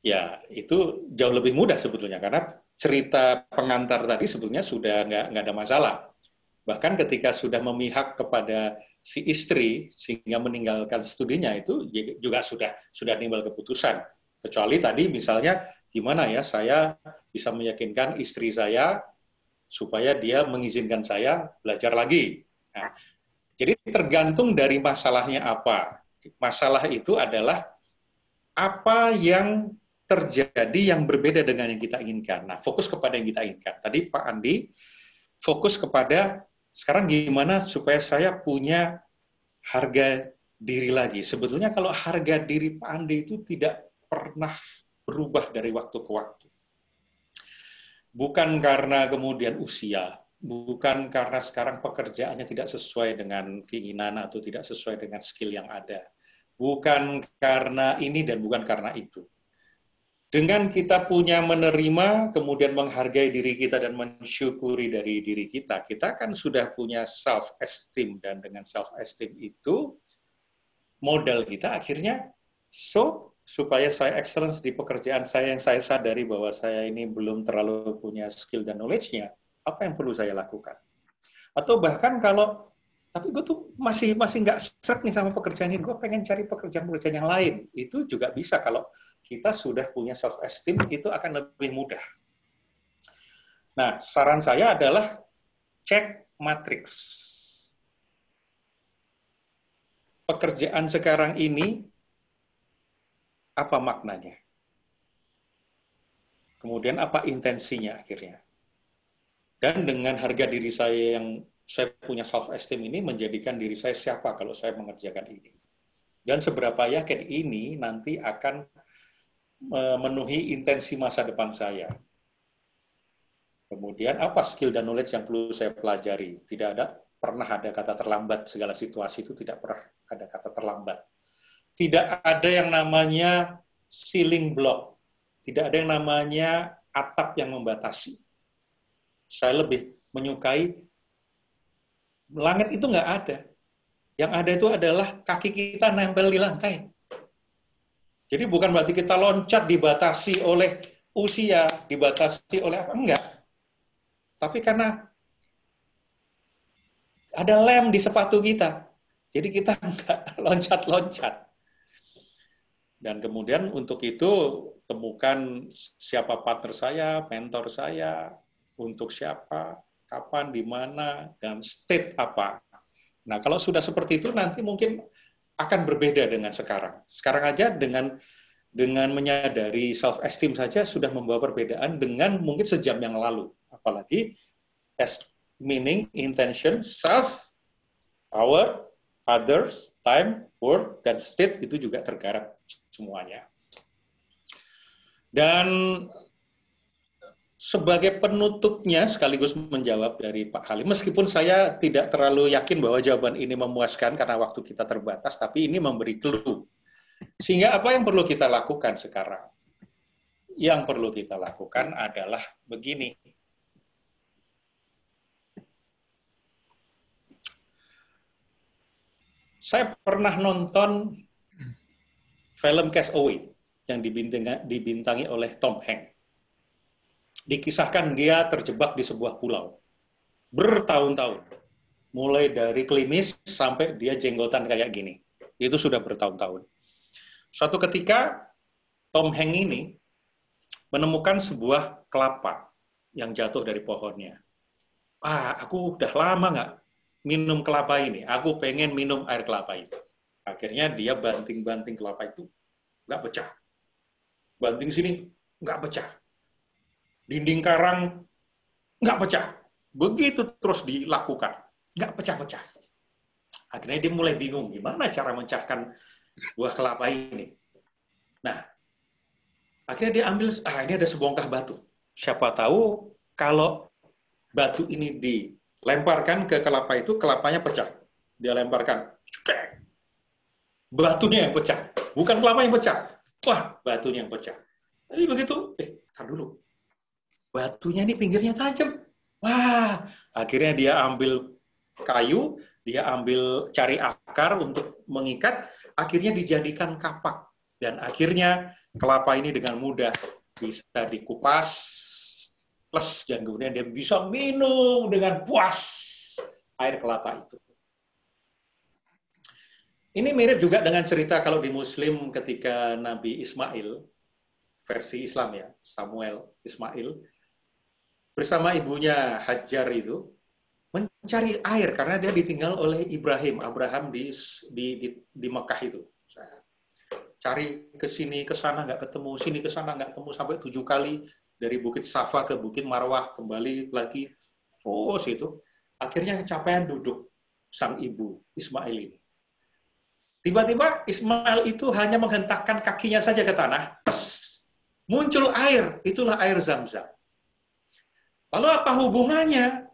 ya itu jauh lebih mudah sebetulnya, karena cerita pengantar tadi sebetulnya sudah nggak ada masalah. Bahkan ketika sudah memihak kepada si istri sehingga meninggalkan studinya, itu juga sudah nimbal keputusan. Kecuali tadi misalnya gimana ya saya bisa meyakinkan istri saya supaya dia mengizinkan saya belajar lagi. Nah, jadi tergantung dari masalahnya apa. Masalah itu adalah apa yang terjadi yang berbeda dengan yang kita inginkan. Nah, fokus kepada yang kita inginkan. Tadi Pak Andi fokus kepada sekarang gimana supaya saya punya harga diri lagi. Sebetulnya kalau harga diri Pak Andi itu tidak pernah berubah dari waktu ke waktu. Bukan karena kemudian usia, bukan karena sekarang pekerjaannya tidak sesuai dengan keinginan atau tidak sesuai dengan skill yang ada. Bukan karena ini dan bukan karena itu. Dengan kita punya menerima, kemudian menghargai diri kita dan mensyukuri dari diri kita, kita kan sudah punya self-esteem, dan dengan self-esteem itu, modal kita akhirnya, supaya saya excellence di pekerjaan saya yang saya sadari bahwa saya ini belum terlalu punya skill dan knowledge-nya, apa yang perlu saya lakukan? Atau bahkan kalau tapi gue tuh masih nggak srek nih sama pekerjaan ini, gue pengen cari pekerjaan yang lain. Itu juga bisa kalau kita sudah punya self-esteem, itu akan lebih mudah. Nah, saran saya adalah cek matriks. Pekerjaan sekarang ini, apa maknanya? Kemudian apa intensinya akhirnya? Dan dengan harga diri saya yang saya punya self-esteem ini menjadikan diri saya siapa kalau saya mengerjakan ini. Dan seberapa yakin ini nanti akan memenuhi intensi masa depan saya. Kemudian apa skill dan knowledge yang perlu saya pelajari. Tidak pernah ada kata terlambat, segala situasi itu tidak pernah ada kata terlambat. Tidak ada yang namanya ceiling block. Tidak ada yang namanya atap yang membatasi. Saya lebih menyukai langit itu nggak ada. Yang ada itu adalah kaki kita nempel di lantai. Jadi bukan berarti kita loncat dibatasi oleh usia, dibatasi oleh apa, enggak. Tapi karena ada lem di sepatu kita, jadi kita enggak loncat-loncat. Dan kemudian untuk itu temukan siapa partner saya, mentor saya, untuk siapa, kapan, di mana, dan state apa. Nah, kalau sudah seperti itu nanti mungkin akan berbeda dengan sekarang. Sekarang aja dengan menyadari self-esteem saja sudah membawa perbedaan dengan mungkin sejam yang lalu. Apalagi meaning, intention, self, power, others, time, work, dan state itu juga tergarap semuanya. Dan sebagai penutupnya, sekaligus menjawab dari Pak Halim, meskipun saya tidak terlalu yakin bahwa jawaban ini memuaskan karena waktu kita terbatas, tapi ini memberi clue. Sehingga apa yang perlu kita lakukan sekarang? Yang perlu kita lakukan adalah begini. Saya pernah nonton film Castaway yang dibintangi oleh Tom Hanks. Dikisahkan dia terjebak di sebuah pulau bertahun-tahun, mulai dari klimis sampai dia jenggotan kayak gini. Itu sudah bertahun-tahun. Suatu ketika Tom Hanks ini menemukan sebuah kelapa yang jatuh dari pohonnya. Aku udah lama nggak minum kelapa ini. Aku pengen minum air kelapa itu. Akhirnya dia banting-banting kelapa itu, nggak pecah. Banting sini, nggak pecah. Dinding karang, nggak pecah. Begitu terus dilakukan, nggak pecah-pecah. Akhirnya dia mulai bingung, gimana cara mencahkan buah kelapa ini. Nah, akhirnya dia ambil, ini ada sebongkah batu. Siapa tahu kalau batu ini dilemparkan ke kelapa itu, kelapanya pecah. Dia lemparkan, batunya yang pecah. Bukan kelapa yang pecah. Wah, batunya yang pecah. Tapi begitu, tar dulu. Batunya ini pinggirnya tajam. Wah, akhirnya dia ambil kayu, dia ambil cari akar untuk mengikat, akhirnya dijadikan kapak. Dan akhirnya kelapa ini dengan mudah bisa dikupas, plus, dan kemudian dia bisa minum dengan puas air kelapa itu. Ini mirip juga dengan cerita kalau di Muslim ketika Nabi Ismail, versi Islam ya, Samuel Ismail, bersama ibunya Hajar itu, mencari air karena dia ditinggal oleh Abraham di Mekah itu. Cari ke sini ke sana nggak ketemu, sini ke sana nggak ketemu, sampai 7 kali dari Bukit Safa ke Bukit Marwah, kembali lagi. Situ. Akhirnya kecapean duduk sang ibu Ismail ini. Tiba-tiba Ismail itu hanya menghentakkan kakinya saja ke tanah, muncul air, itulah air Zam-Zam. Lalu apa hubungannya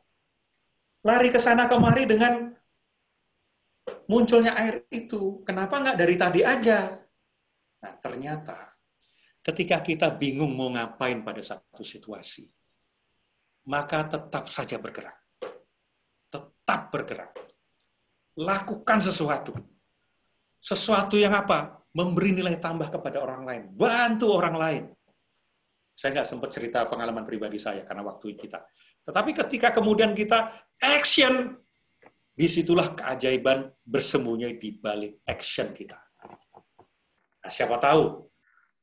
lari ke sana kemari dengan munculnya air itu? Kenapa nggak dari tadi aja? Nah, ternyata ketika kita bingung mau ngapain pada satu situasi, maka tetap saja bergerak. Tetap bergerak. Lakukan sesuatu. Sesuatu yang apa? Memberi nilai tambah kepada orang lain. Bantu orang lain. Saya nggak sempat cerita pengalaman pribadi saya karena waktu kita. Tetapi ketika kemudian kita action, disitulah keajaiban bersembunyi di balik action kita. Nah, siapa tahu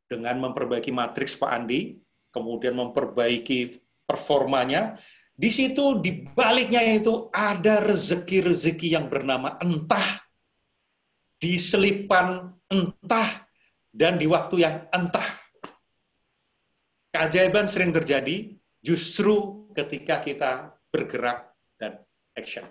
dengan memperbaiki matriks Pak Andi, kemudian memperbaiki performanya, di situ di baliknya itu ada rezeki-rezeki yang bernama entah, di selipan entah, dan di waktu yang entah. Keajaiban sering terjadi justru ketika kita bergerak dan action.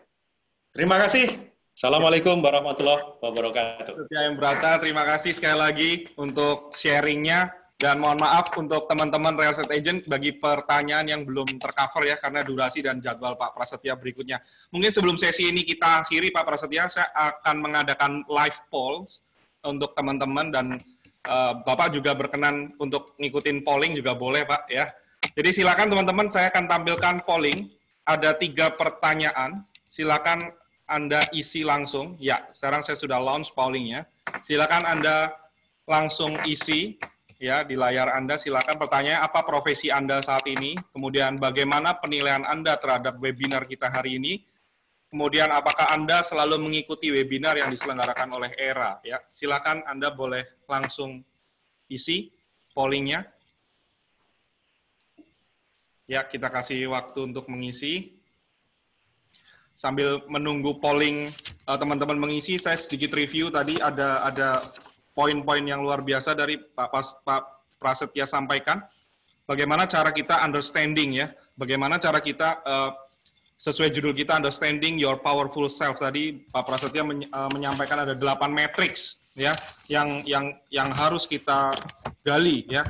Terima kasih. Assalamualaikum warahmatullahi wabarakatuh. Setia yang Brata, terima kasih sekali lagi untuk sharingnya. Dan mohon maaf untuk teman-teman real estate agent bagi pertanyaan yang belum tercover ya, karena durasi dan jadwal Pak Prasetya berikutnya. Mungkin sebelum sesi ini kita akhiri, Pak Prasetya, saya akan mengadakan live polls untuk teman-teman, dan Bapak juga berkenan untuk ngikutin polling juga boleh, Pak, ya. Jadi silakan teman-teman, saya akan tampilkan polling. Ada 3 pertanyaan, silakan Anda isi langsung. Ya, sekarang saya sudah launch pollingnya. Silakan Anda langsung isi ya di layar Anda. Silakan pertanyaannya, apa profesi Anda saat ini? Kemudian bagaimana penilaian Anda terhadap webinar kita hari ini? Kemudian apakah Anda selalu mengikuti webinar yang diselenggarakan oleh ERA? Ya, silakan Anda boleh langsung isi pollingnya. Ya, kita kasih waktu untuk mengisi. Sambil menunggu polling teman-teman mengisi, saya sedikit review tadi ada poin-poin yang luar biasa dari Pak Prasetya sampaikan. Bagaimana cara kita understanding ya, bagaimana cara kita sesuai judul kita understanding your powerful self tadi Pak Prasetya menyampaikan ada 8 matriks ya yang harus kita gali ya.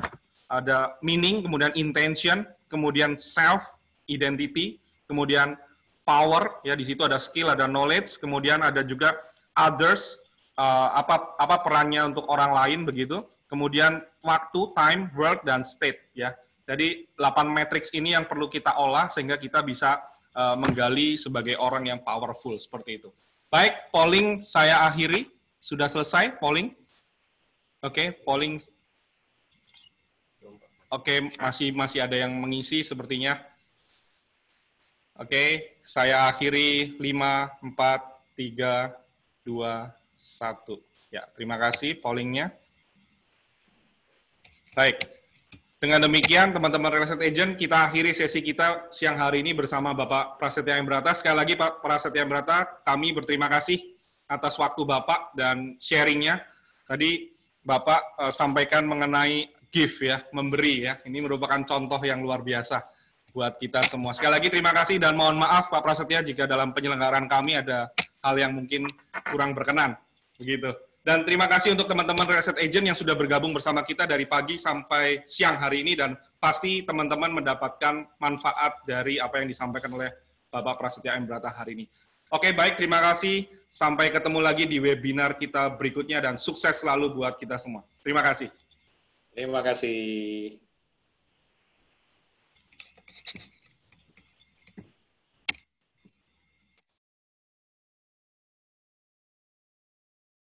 Ada meaning, kemudian intention, kemudian self identity, kemudian power, ya di situ ada skill, ada knowledge, kemudian ada juga others, apa perannya untuk orang lain begitu, kemudian waktu, time, work, dan state, ya. Jadi 8 matriks ini yang perlu kita olah sehingga kita bisa menggali sebagai orang yang powerful seperti itu. Baik, polling saya akhiri, sudah selesai polling. Oke, polling. Oke, masih ada yang mengisi sepertinya. Oke, saya akhiri 5, 4, 3, 2, 1. Ya, terima kasih pollingnya. Baik, Dengan demikian, teman-teman real estate agent, kita akhiri sesi kita siang hari ini bersama Bapak Prasetya Embrata. Sekali lagi, Pak Prasetya Embrata, kami berterima kasih atas waktu Bapak dan sharing-nya. Tadi Bapak sampaikan mengenai give ya, memberi ya. Ini merupakan contoh yang luar biasa buat kita semua. Sekali lagi terima kasih dan mohon maaf Pak Prasetya jika dalam penyelenggaraan kami ada hal yang mungkin kurang berkenan. Begitu. Dan terima kasih untuk teman-teman real estate agent yang sudah bergabung bersama kita dari pagi sampai siang hari ini, dan pasti teman-teman mendapatkan manfaat dari apa yang disampaikan oleh Bapak Prasetya Embrata hari ini. Oke, baik, terima kasih. Sampai ketemu lagi di webinar kita berikutnya dan sukses selalu buat kita semua. Terima kasih. Terima kasih.